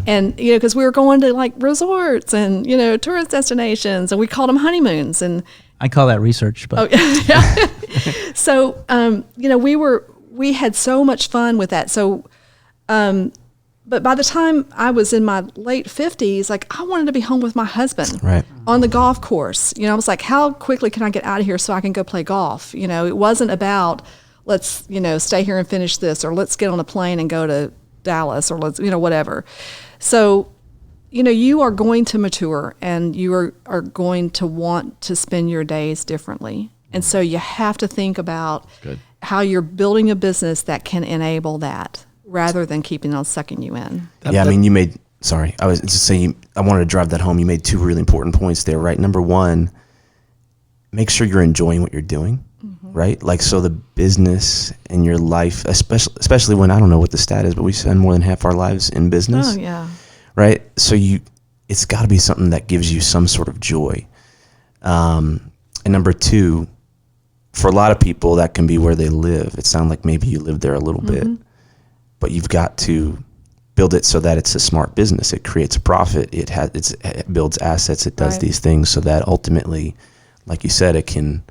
And because we were going to like resorts and tourist destinations, and we called them honeymoons. And I call that research, but yeah. So we had so much fun with that. So. But by the time I was in my late 50s, like I wanted to be home with my husband on the golf course. I was like, how quickly can I get out of here so I can go play golf? It wasn't about let's, stay here and finish this, or let's get on a plane and go to Dallas, or let's, whatever. So, you are going to mature, and you are going to want to spend your days differently. And so you have to think about how you're building a business that can enable that, rather than keeping on sucking you in. I was just saying, I wanted to drive that home. You made 2 really important points there, right? Number 1, make sure you're enjoying what you're doing, right? Like, so the business and your life, especially when, I don't know what the stat is, but we spend more than half our lives in business. Oh, yeah. Right? So it's got to be something that gives you some sort of joy. And number 2, for a lot of people, that can be where they live. It sounds like maybe you live there a little bit. But you've got to build it so that it's a smart business. It creates a profit. It builds assets. It does these things so that ultimately, like you said, it can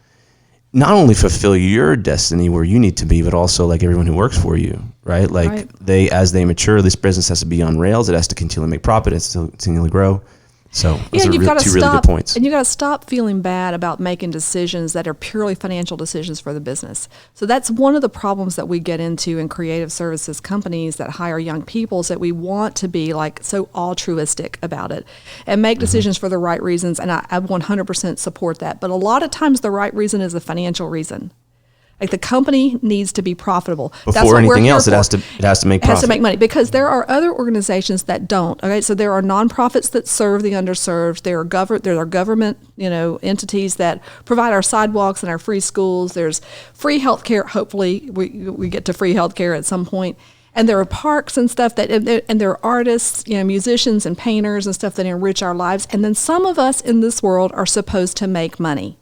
not only fulfill your destiny where you need to be, but also like everyone who works for you, right? Like as they mature, this business has to be on rails. It has to continually make profit. It has to continually grow. So those are 2 really good points. And you got to stop feeling bad about making decisions that are purely financial decisions for the business. So that's one of the problems that we get into in creative services companies that hire young people, is that we want to be like so altruistic about it and make decisions for the right reasons. And I 100% support that. But a lot of times the right reason is a financial reason. Like the company needs to be profitable. Before anything else, it has to make profit. It has to make money, because there are other organizations that don't. Okay, so there are nonprofits that serve the underserved. There are government, entities that provide our sidewalks and our free schools. There's free health care. Hopefully, we get to free health care at some point. And there are parks and stuff and there are artists, musicians and painters and stuff that enrich our lives. And then some of us in this world are supposed to make money.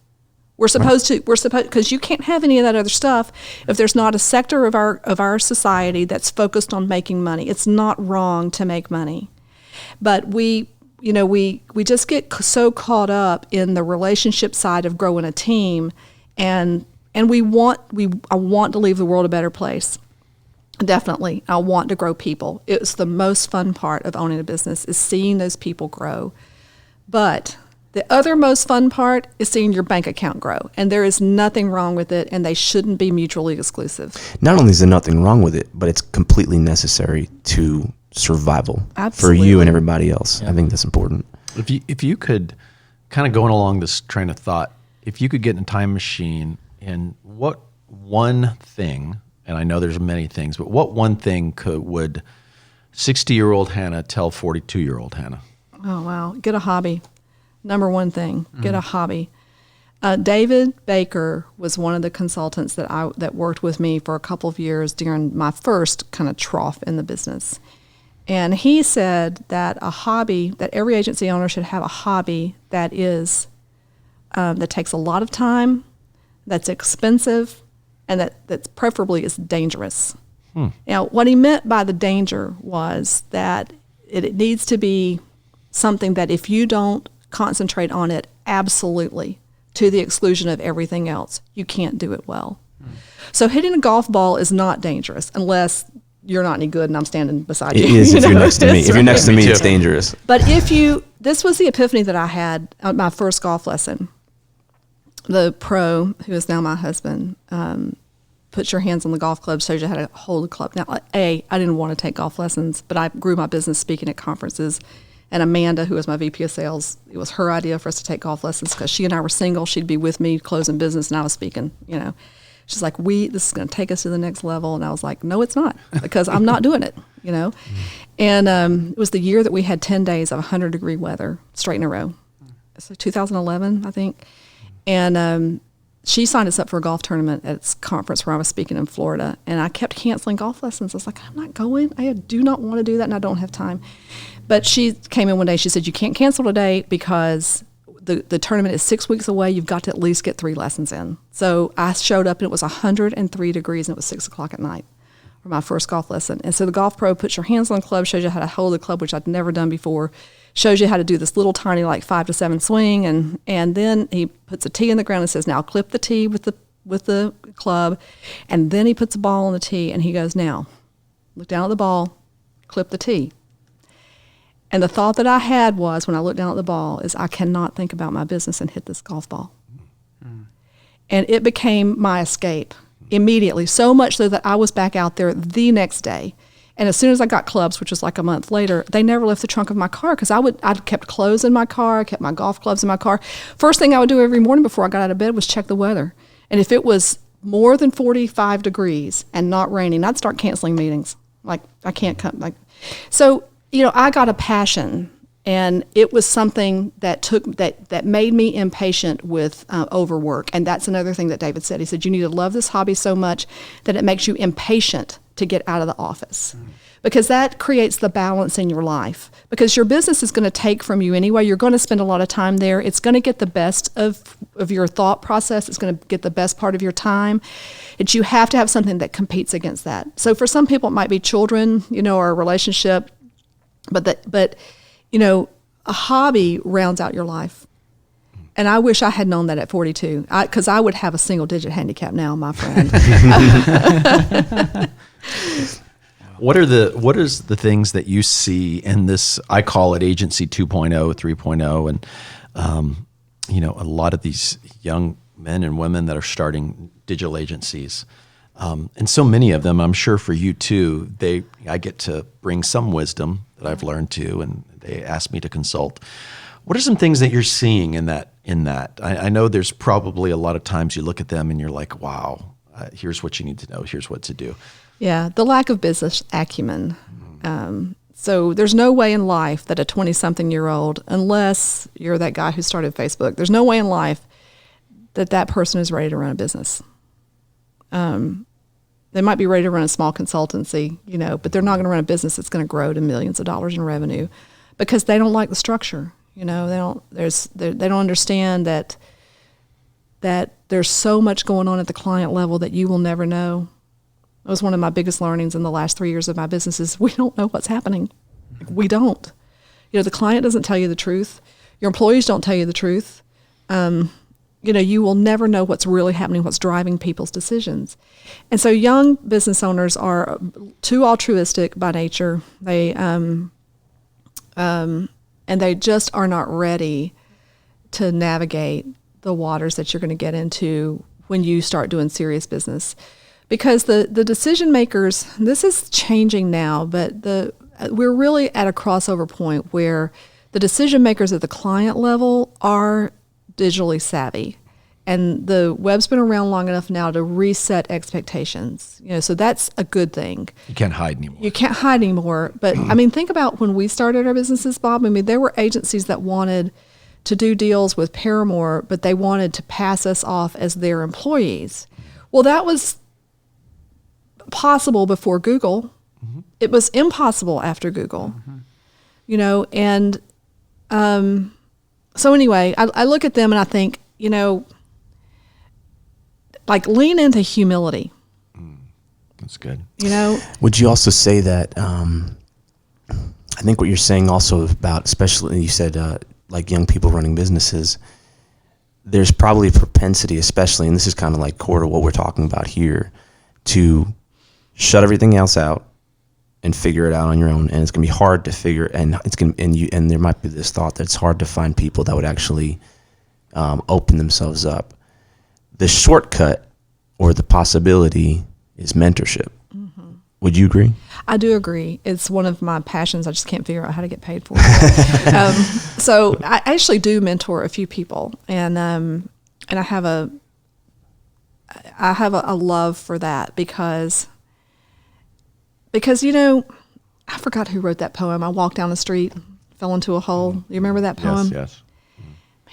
We're supposed, because you can't have any of that other stuff if there's not a sector of our society that's focused on making money. It's not wrong to make money, but we just get so caught up in the relationship side of growing a team, and I want to leave the world a better place. Definitely, I want to grow people. It's the most fun part of owning a business, is seeing those people grow, but the other most fun part is seeing your bank account grow, and there is nothing wrong with it, and they shouldn't be mutually exclusive. Not only is there nothing wrong with it, but it's completely necessary to survival for you and everybody else. I think that's important. If you could, kind of going along this train of thought, if you could get in a time machine, and what one thing, and I know there's many things, but what one thing would 60-year-old Hannah tell 42-year-old Hannah? Oh, wow. Get a hobby. Number one thing, get a hobby. David Baker was one of the consultants that worked with me for a couple of years during my first kind of trough in the business. And he said that a hobby, that every agency owner should have a hobby that is, that takes a lot of time, that's expensive, and that preferably is dangerous. Now, what he meant by the danger was that it needs to be something that if you don't concentrate on it absolutely to the exclusion of everything else, you can't do it well. So hitting a golf ball is not dangerous unless you're not any good and I'm standing beside you. It is if you're next to me. If you're next to me, it's dangerous. But this was the epiphany that I had at my first golf lesson. The pro, who is now my husband, put your hands on the golf club, shows you how to hold a club. Now, I didn't want to take golf lessons, but I grew my business speaking at conferences. And Amanda, who was my VP of sales, it was her idea for us to take golf lessons because she and I were single. She'd be with me closing business, and I was speaking. She's like, this is going to take us to the next level. And I was like, no, it's not, because I'm not doing it. And it was the year that we had 10 days of 100-degree weather straight in a row. So 2011, I think. And she signed us up for a golf tournament at its conference where I was speaking in Florida, and I kept canceling golf lessons. I was like, I'm not going. I do not want to do that, and I don't have time. But she came in one day. She said, you can't cancel today because the tournament is 6 weeks away. You've got to at least get 3 lessons in. So I showed up, and it was 103 degrees, and it was 6 o'clock at night for my first golf lesson. And so the golf pro puts your hands on the club, shows you how to hold the club, which I'd never done before, shows you how to do this little tiny like 5 to 7 swing, and then he puts a tee in the ground and says, now clip the tee with the club, and then he puts a ball on the tee, and he goes, now look down at the ball, clip the tee. And the thought that I had was, when I looked down at the ball, is I cannot think about my business and hit this golf ball. And it became my escape immediately, so much so that I was back out there the next day. And as soon as I got clubs, which was like a month later, they never left the trunk of my car because I'd kept clothes in my car, I kept my golf clubs in my car. First thing I would do every morning before I got out of bed was check the weather. And if it was more than 45 degrees and not raining, I'd start canceling meetings. Like, I can't come. So, I got a passion, and it was something that made me impatient with overwork. And that's another thing that David said. He said, you need to love this hobby so much that it makes you impatient to get out of the office, because that creates the balance in your life, because your business is going to take from you anyway. You're going to spend a lot of time there. It's going to get the best of your thought process. It's going to get the best part of your time. You have to have something that competes against that. So for some people, it might be children, or a relationship, but a hobby rounds out your life. And I wish I had known that at 42, because I would have a single-digit handicap now, my friend. What is the things that you see in this? I call it agency 2.0, 3.0, and a lot of these young men and women that are starting digital agencies, and so many of them, I'm sure for you too. I get to bring some wisdom that I've learned too, and they ask me to consult. What are some things that you're seeing in that? I know there's probably a lot of times you look at them and you're like, wow, here's what you need to know. Here's what to do. Yeah, the lack of business acumen. So there's no way in life that a 20-something-year-old, unless you're that guy who started Facebook, there's no way in life that person is ready to run a business. They might be ready to run a small consultancy, but they're not going to run a business that's going to grow to millions of dollars in revenue, because they don't like the structure. They don't understand that there's so much going on at the client level that you will never know. That was one of my biggest learnings in the last 3 years of my business, is we don't know what's happening. We don't. The client doesn't tell you the truth. Your employees don't tell you the truth. You will never know what's really happening, what's driving people's decisions. And so young business owners are too altruistic by nature. And they just are not ready to navigate the waters that you're going to get into when you start doing serious business. Because the decision makers, this is changing now, but we're really at a crossover point where the decision makers at the client level are digitally savvy. And the web's been around long enough now to reset expectations. So that's a good thing. You can't hide anymore. You can't hide anymore. But think about when we started our businesses, Bob. There were agencies that wanted to do deals with Paramore, but they wanted to pass us off as their employees. Well, that was possible before Google. Mm-hmm. It was impossible after Google. Mm-hmm. So anyway, I look at them and I think, lean into humility. That's good. Would you also say that, I think what you're saying also about, especially you said, young people running businesses, there's probably a propensity, especially, and this is kind of core to what we're talking about here, to shut everything else out and figure it out on your own. And it's going to be hard to figure, and there might be this thought that it's hard to find people that would actually open themselves up. The shortcut or the possibility is mentorship. Mm-hmm. Would you agree? I do agree. It's one of my passions. I just can't figure out how to get paid for it. So I actually do mentor a few people, and I have a love for that because I forgot who wrote that poem. I walked down the street, fell into a hole. You remember that poem? Yes.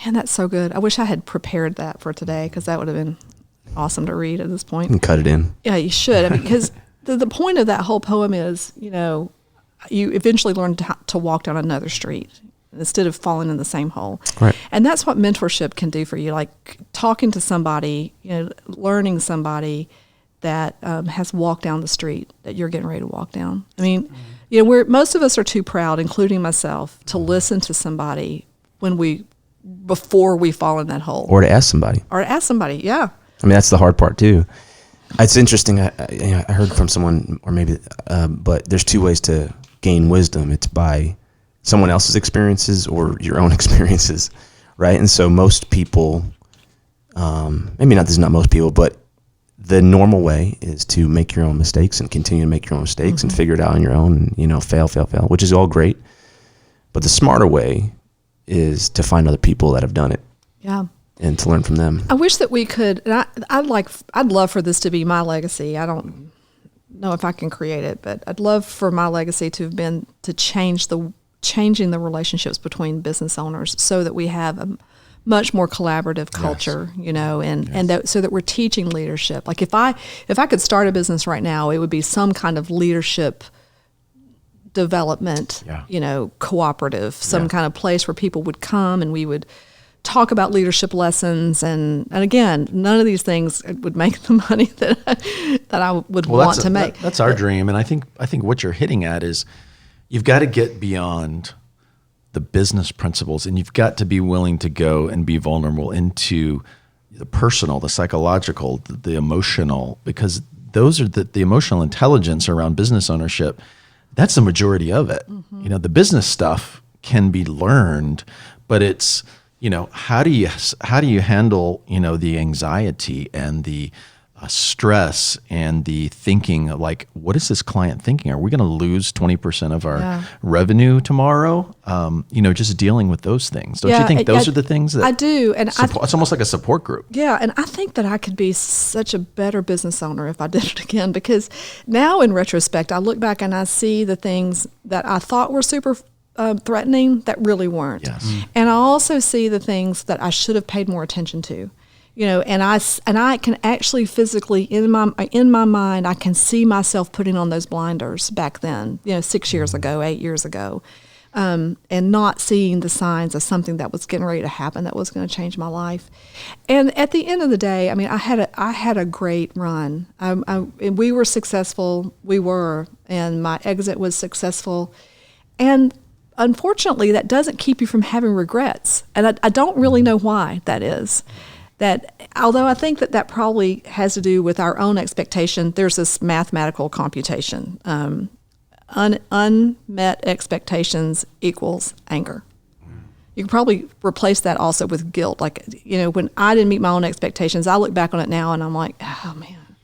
Man, that's so good. I wish I had prepared that for today, because that would have been awesome to read at this point. And cut it in. Yeah, you should. I mean, because the point of that whole poem is, you eventually learn to walk down another street instead of falling in the same hole. Right. And that's what mentorship can do for you, like talking to somebody, learning somebody that has walked down the street that you're getting ready to walk down. I mean, most of us are too proud, including myself, to listen to somebody before we fall in that hole. Or to ask somebody. Yeah. I mean, that's the hard part too. It's interesting. I heard from someone, or maybe, but there's two ways to gain wisdom. It's by someone else's experiences or your own experiences, right? And so most people, maybe not. This is not most people, but the normal way is to make your own mistakes and continue to make your own mistakes and figure it out on your own, and fail, which is all great. But the smarter way is to find other people that have done it. Yeah. And to learn from them. I wish that we could, and I'd love for this to be my legacy. I don't know if I can create it, but I'd love for my legacy to have been to changing the relationships between business owners, so that we have a much more collaborative culture, so that we're teaching leadership. Like if I could start a business right now, it would be some kind of leadership development, cooperative, some kind of place where people would come and we would talk about leadership lessons. And again, none of these things would make the money that I would want to make. That's our dream. And I think what you're hitting at is you've got to get beyond the business principles, and you've got to be willing to go and be vulnerable into the personal, the psychological, the emotional, because those are the emotional intelligence around business ownership. That's the majority of it. The business stuff can be learned, but it's, how do you handle, the anxiety and the stress and the thinking of, like, what is this client thinking? Are we going to lose 20% of our revenue tomorrow? Just dealing with those things. Don't you think those are the things that I do? And it's almost like a support group. Yeah, and I think that I could be such a better business owner if I did it again, because now in retrospect, I look back and I see the things that I thought were super threatening that really weren't. Yes. And I also see the things that I should have paid more attention to. And I can actually physically in my mind, I can see myself putting on those blinders back then, 6 years ago, 8 years ago, and not seeing the signs of something that was getting ready to happen that was going to change my life. And at the end of the day, I mean, I had a great run. And we were successful. And my exit was successful. And unfortunately, that doesn't keep you from having regrets. And I don't really know why that is. That although I think that probably has to do with our own expectation, there's this mathematical computation. Unmet expectations equals anger. You can probably replace that also with guilt. Like, when I didn't meet my own expectations, I look back on it now and I'm like, oh man,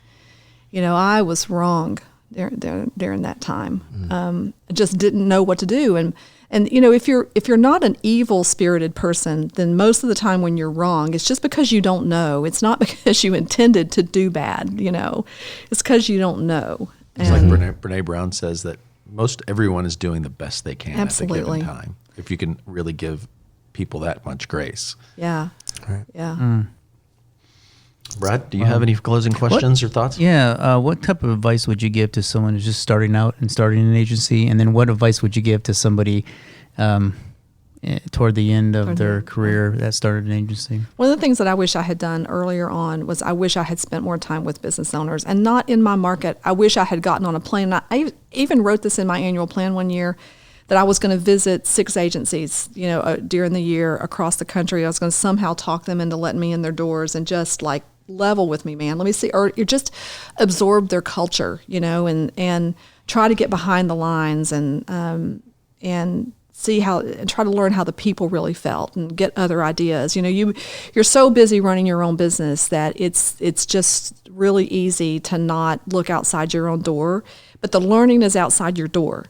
I was wrong during that time. I just didn't know what to do. And if you're not an evil-spirited person, then most of the time when you're wrong, it's just because you don't know. It's not because you intended to do bad, It's because you don't know. It's like Brene Brown says that most everyone is doing the best they can Absolutely. at the given time. If you can really give people that much grace. Yeah. Right. Yeah. Brad, do you have any closing questions or thoughts? Yeah. What type of advice would you give to someone who's just starting out and starting an agency? And then what advice would you give to somebody toward the end of their career that started an agency? One of the things that I wish I had done earlier on was I wish I had spent more time with business owners and not in my market. I wish I had gotten on a plane. I even wrote this in my annual plan one year, that I was going to visit 6 agencies, during the year across the country. I was going to somehow talk them into letting me in their doors and just like level with me, man. Let me see, or you just absorb their culture, and try to get behind the lines and see how, and try to learn how the people really felt and get other ideas. You're so busy running your own business that it's just really easy to not look outside your own door, but the learning is outside your door.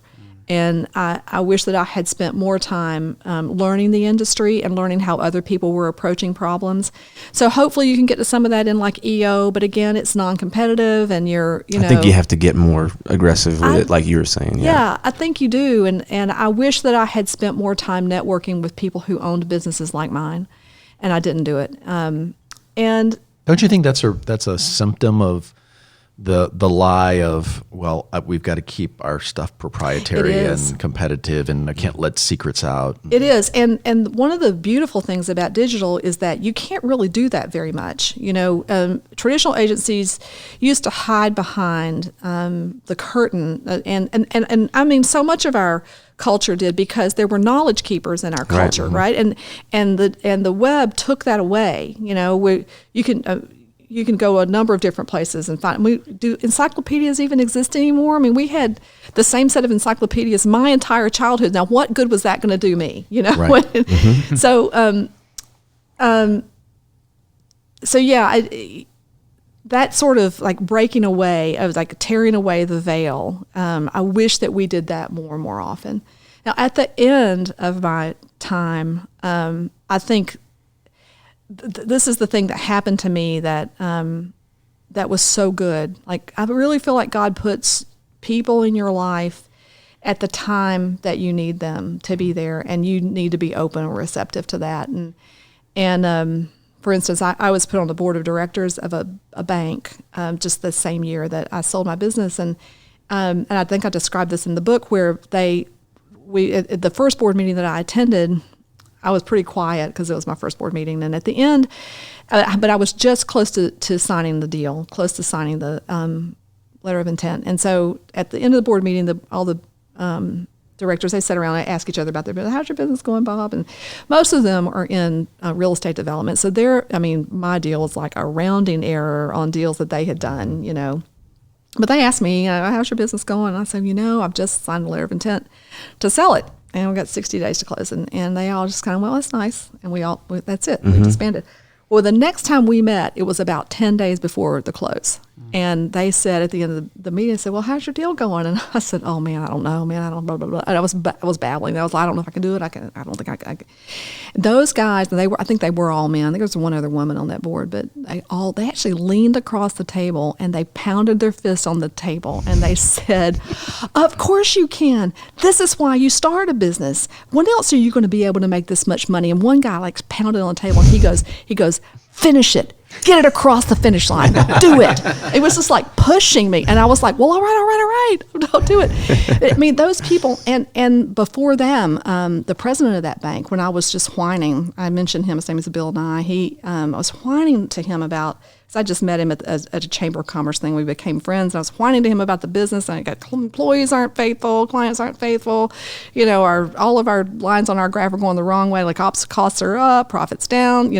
And I wish that I had spent more time learning the industry and learning how other people were approaching problems. So hopefully you can get to some of that in like EO, but again, it's non-competitive and I think you have to get more aggressive with it, like you were saying. Yeah, I think you do. And I wish that I had spent more time networking with people who owned businesses like mine. I didn't do it. And Don't you think that's a symptom of the lie of, well, we've got to keep our stuff proprietary and competitive, and I can't let secrets out. It is. And one of the beautiful things about digital is that you can't really do that very much. Traditional agencies used to hide behind the curtain, and I mean, so much of our culture did, because there were knowledge keepers in our culture, right? And the web took that away. You can go a number of different places and find. Do encyclopedias even exist anymore? I mean, we had the same set of encyclopedias my entire childhood. Now, what good was that going to do me? Right. So yeah, that sort of like breaking away, of like tearing away the veil. I wish that we did that more and more often. Now, at the end of my time, I think this is the thing that happened to me that was so good. Like, I really feel like God puts people in your life at the time that you need them to be there, and you need to be open and receptive to that. And for instance, I was put on the board of directors of a bank just the same year that I sold my business, and I think I described this in the book, where at the first board meeting that I attended, I was pretty quiet because it was my first board meeting. And at the end, but I was just close to signing the deal, close to signing the letter of intent. And so at the end of the board meeting, all the directors, they sat around and asked each other about their business. How's your business going, Bob? And most of them are in real estate development. So my deal was like a rounding error on deals that they had done, But they asked me, how's your business going? And I said, I've just signed a letter of intent to sell it. And we got 60 days to close. And they all just kind of went, well, that's nice. And that's it. We disbanded. Well, the next time we met, it was about 10 days before the close. And they said at the end of the meeting, well, how's your deal going? And I said, oh, man, I don't know, man. I don't blah, blah, blah. And I was babbling. I was like, I don't know if I can do it. I don't think I can. Those guys, I think they were all men. I think there was one other woman on that board, but they actually leaned across the table and they pounded their fist on the table and they said, of course you can. This is why you start a business. When else are you going to be able to make this much money? And one guy pounded on the table and he goes, finish it. Get it across the finish line. Do it. It was just like pushing me. And I was like, well, all right. I'll do it. I mean, those people, and before them, the president of that bank, when I was just whining, I mentioned him, his name is Bill Nye. I was whining to him about, because I just met him at a Chamber of Commerce thing. We became friends. And I was whining to him about the business. And I got employees aren't faithful, clients aren't faithful. All of our lines on our graph are going the wrong way. Like ops costs are up, profits down,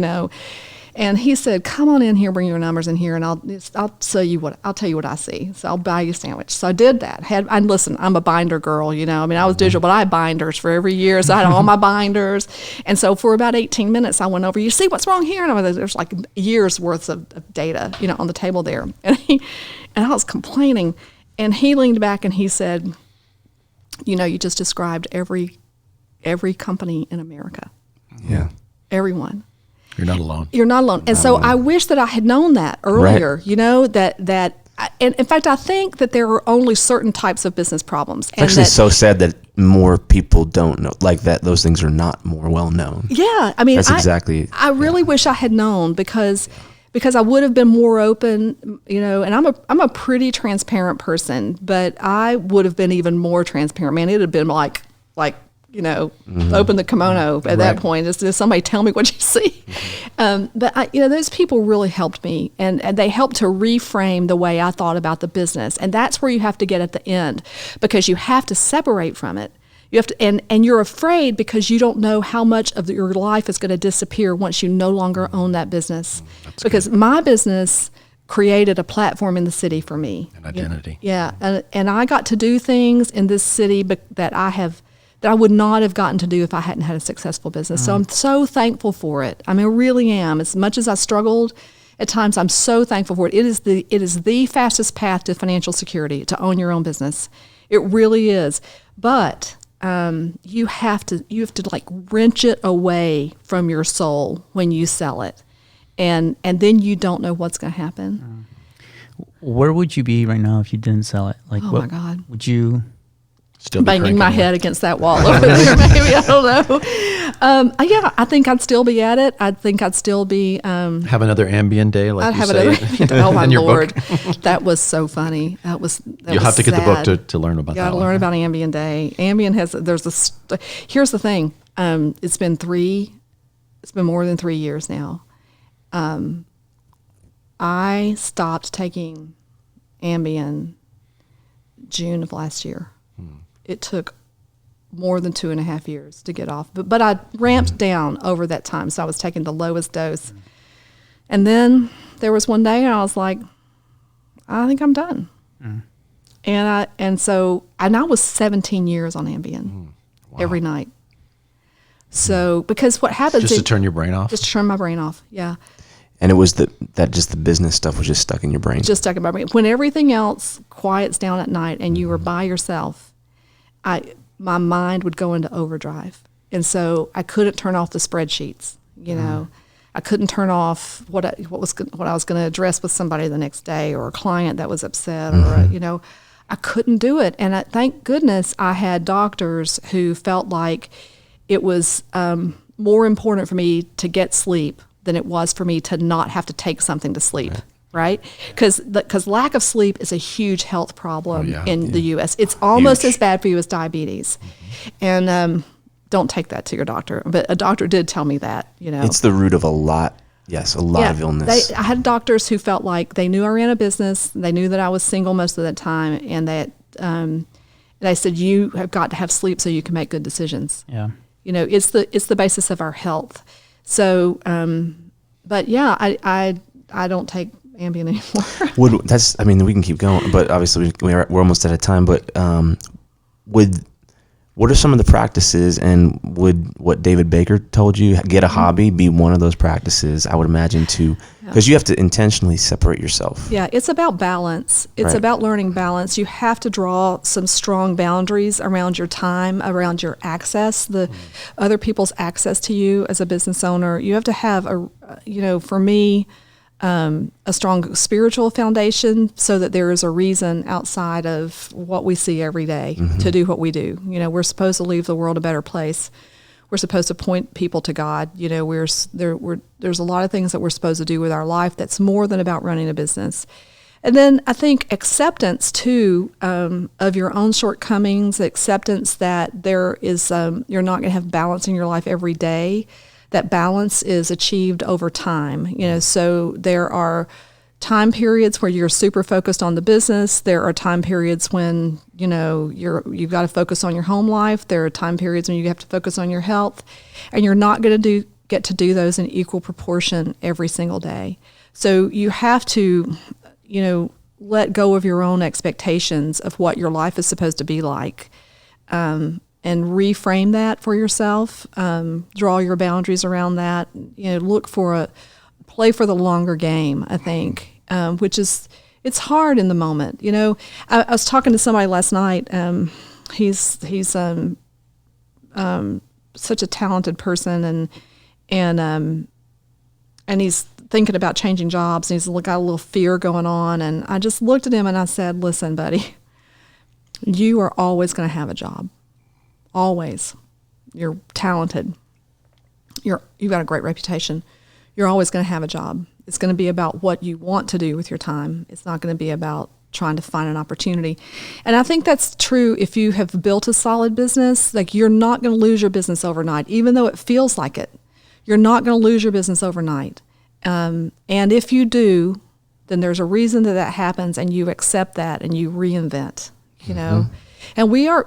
And he said, come on in here, bring your numbers in here, and I'll tell you what I see. So I'll buy you a sandwich. So I did that. Listen, I'm a binder girl, I was digital, but I had binders for every year. So I had all my binders. And so for about 18 minutes, I went over, you see what's wrong here? And there's like years worth of data, on the table there. And I was complaining, and he leaned back and he said, you just described every company in America. Yeah. Everyone. You're not alone. You're not alone. And so I wish that I had known that earlier, and in fact, I think that there are only certain types of business problems. It's actually so sad that more people don't know, like that those things are not more well known. Yeah. I mean, I really wish I had known because I would have been more open, and I'm a pretty transparent person, but I would have been even more transparent. Man, it would have been like, open the kimono at that point. Just somebody tell me what you see. But those people really helped me, and they helped to reframe the way I thought about the business. And that's where you have to get at the end, because you have to separate from it. You have to, and you're afraid because you don't know how much of your life is going to disappear once you no longer own that business. Because my business created a platform in the city for me. An identity. Yeah, and I got to do things in this city that I would not have gotten to do if I hadn't had a successful business. So I'm so thankful for it. I mean, I really am. As much as I struggled at times, I'm so thankful for it. It is the fastest path to financial security, to own your own business. It really is. But you have to like wrench it away from your soul when you sell it, and then you don't know what's going to happen. Where would you be right now if you didn't sell it? Like, my God, would you? Still be banging cranking my away. head against that wall over there, maybe. I don't know. Yeah, I think I'd still be at it. I think I'd still be. Have another Ambien day, like I'd you have say. another. Oh my in your Lord, book. that was so funny. That was. You'll have to get the book to learn about You that. got to learn about Ambien Day. Ambien has. Here's the thing. It's been more than 3 years now. I stopped taking Ambien June of last year. It took more than 2.5 years to get off, but I ramped down over that time. So I was taking the lowest dose, and then there was one day, and I was like, I think I'm done. And I was 17 years on Ambien every night. So because what happens Just to turn your brain off. just to turn my brain off, yeah. And it was just the business stuff was just stuck in your brain. Just stuck in my brain. When everything else quiets down at night and you were by yourself, my mind would go into overdrive, and so I couldn't turn off the spreadsheets. You know, I couldn't turn off what I was going to address with somebody the next day, or a client that was upset, or I couldn't do it. And thank goodness I had doctors who felt like it was more important for me to get sleep than it was for me to not have to take something to sleep. Right? Because lack of sleep is a huge health problem in the U.S. It's almost as bad for you as diabetes. And don't take that to your doctor. But a doctor did tell me that, It's the root of a lot of illness. I had doctors who felt like they knew I ran a business. They knew that I was single most of the time. And that they said, you have got to have sleep so you can make good decisions. Yeah. It's the basis of our health. So, but yeah, I don't take Ambien anymore. We can keep going, but obviously we're almost out of time. But what are some of the practices, and would what David Baker told you, get a hobby, be one of those practices? I would imagine too, because you have to intentionally separate yourself. Yeah, it's about balance. It's about learning balance. You have to draw some strong boundaries around your time, around your access, the other people's access to you as a business owner. You have to have for me, a strong spiritual foundation, so that there is a reason outside of what we see every day to do what we do. We're supposed to leave the world a better place. We're supposed to point people to God. There's a lot of things that we're supposed to do with our life that's more than about running a business. And then I think acceptance too, of your own shortcomings, acceptance that there is you're not going to have balance in your life every day. That balance is achieved over time. So there are time periods where you're super focused on the business. There are time periods when you've got to focus on your home life. There are time periods when you have to focus on your health, and you're not going to get to do those in equal proportion every single day. So you have to, let go of your own expectations of what your life is supposed to be like. And reframe that for yourself, draw your boundaries around that, look for play for the longer game, I think, which is, it's hard in the moment. I was talking to somebody last night. He's such a talented person, and he's thinking about changing jobs, and he's got a little fear going on. And I just looked at him and I said, listen, buddy, you are always going to have a job. Always. You're talented. You've got a great reputation. You're always going to have a job. It's going to be about what you want to do with your time. It's not going to be about trying to find an opportunity. And I think that's true if you have built a solid business. Like, you're not going to lose your business overnight, even though it feels like it. You're not going to lose your business overnight. And if you do, then there's a reason that happens, and you accept that and you reinvent, And we're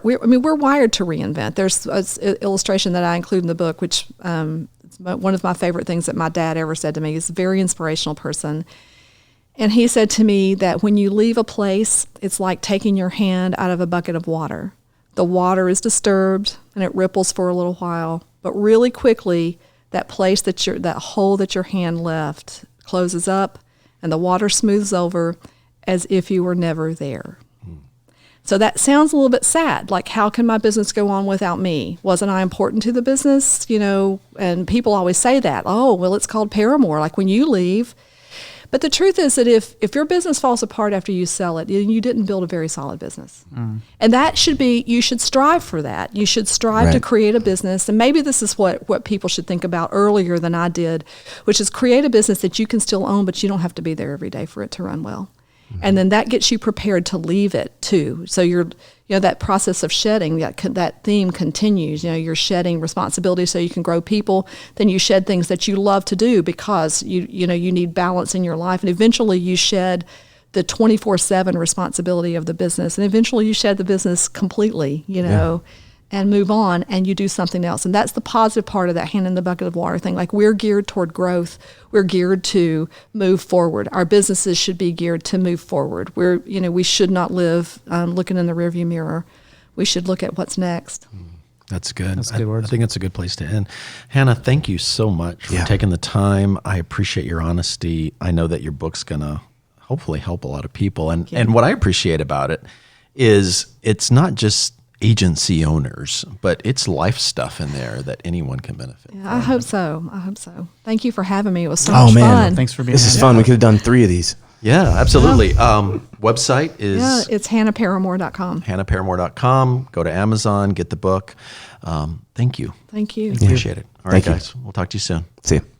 wired to reinvent. There's an illustration that I include in the book, which is one of my favorite things that my dad ever said to me. He's a very inspirational person. And he said to me that when you leave a place, it's like taking your hand out of a bucket of water. The water is disturbed and it ripples for a little while, but really quickly, that hole that your hand left closes up, and the water smooths over as if you were never there. So that sounds a little bit sad. Like, how can my business go on without me? Wasn't I important to the business? And people always say that. Oh, well, it's called Paramore. Like, when you leave. But the truth is that if your business falls apart after you sell it, you didn't build a very solid business. And that should be, you should strive for that. You should strive to create a business. And maybe this is what people should think about earlier than I did, which is create a business that you can still own, but you don't have to be there every day for it to run well. And then that gets you prepared to leave it too. So that process of shedding, that theme continues. You're shedding responsibility so you can grow people. Then you shed things that you love to do because you need balance in your life. And eventually you shed the 24/7 responsibility of the business. And eventually you shed the business completely, and move on, and you do something else. And that's the positive part of that hand in the bucket of water thing. Like, we're geared toward growth. We're geared to move forward. Our businesses should be geared to move forward. We should not live looking in the rearview mirror. We should look at what's next. That's good. That's good words. I think that's a good place to end. Hannah, thank you so much for taking the time. I appreciate your honesty. I know that your book's going to hopefully help a lot of people. And what I appreciate about it is it's not just agency owners, but it's life stuff in there that anyone can benefit from. I hope so. Thank you for having me. It was so much fun. Thanks for being This here. is fun. We could have done 3 of these. Yeah, absolutely. Website is it's hannahparamore.com. hannahparamore.com. Go to Amazon, get the book. Thank you. Thank you. Appreciate it. All right, Thank you. guys. We'll talk to you soon. See you.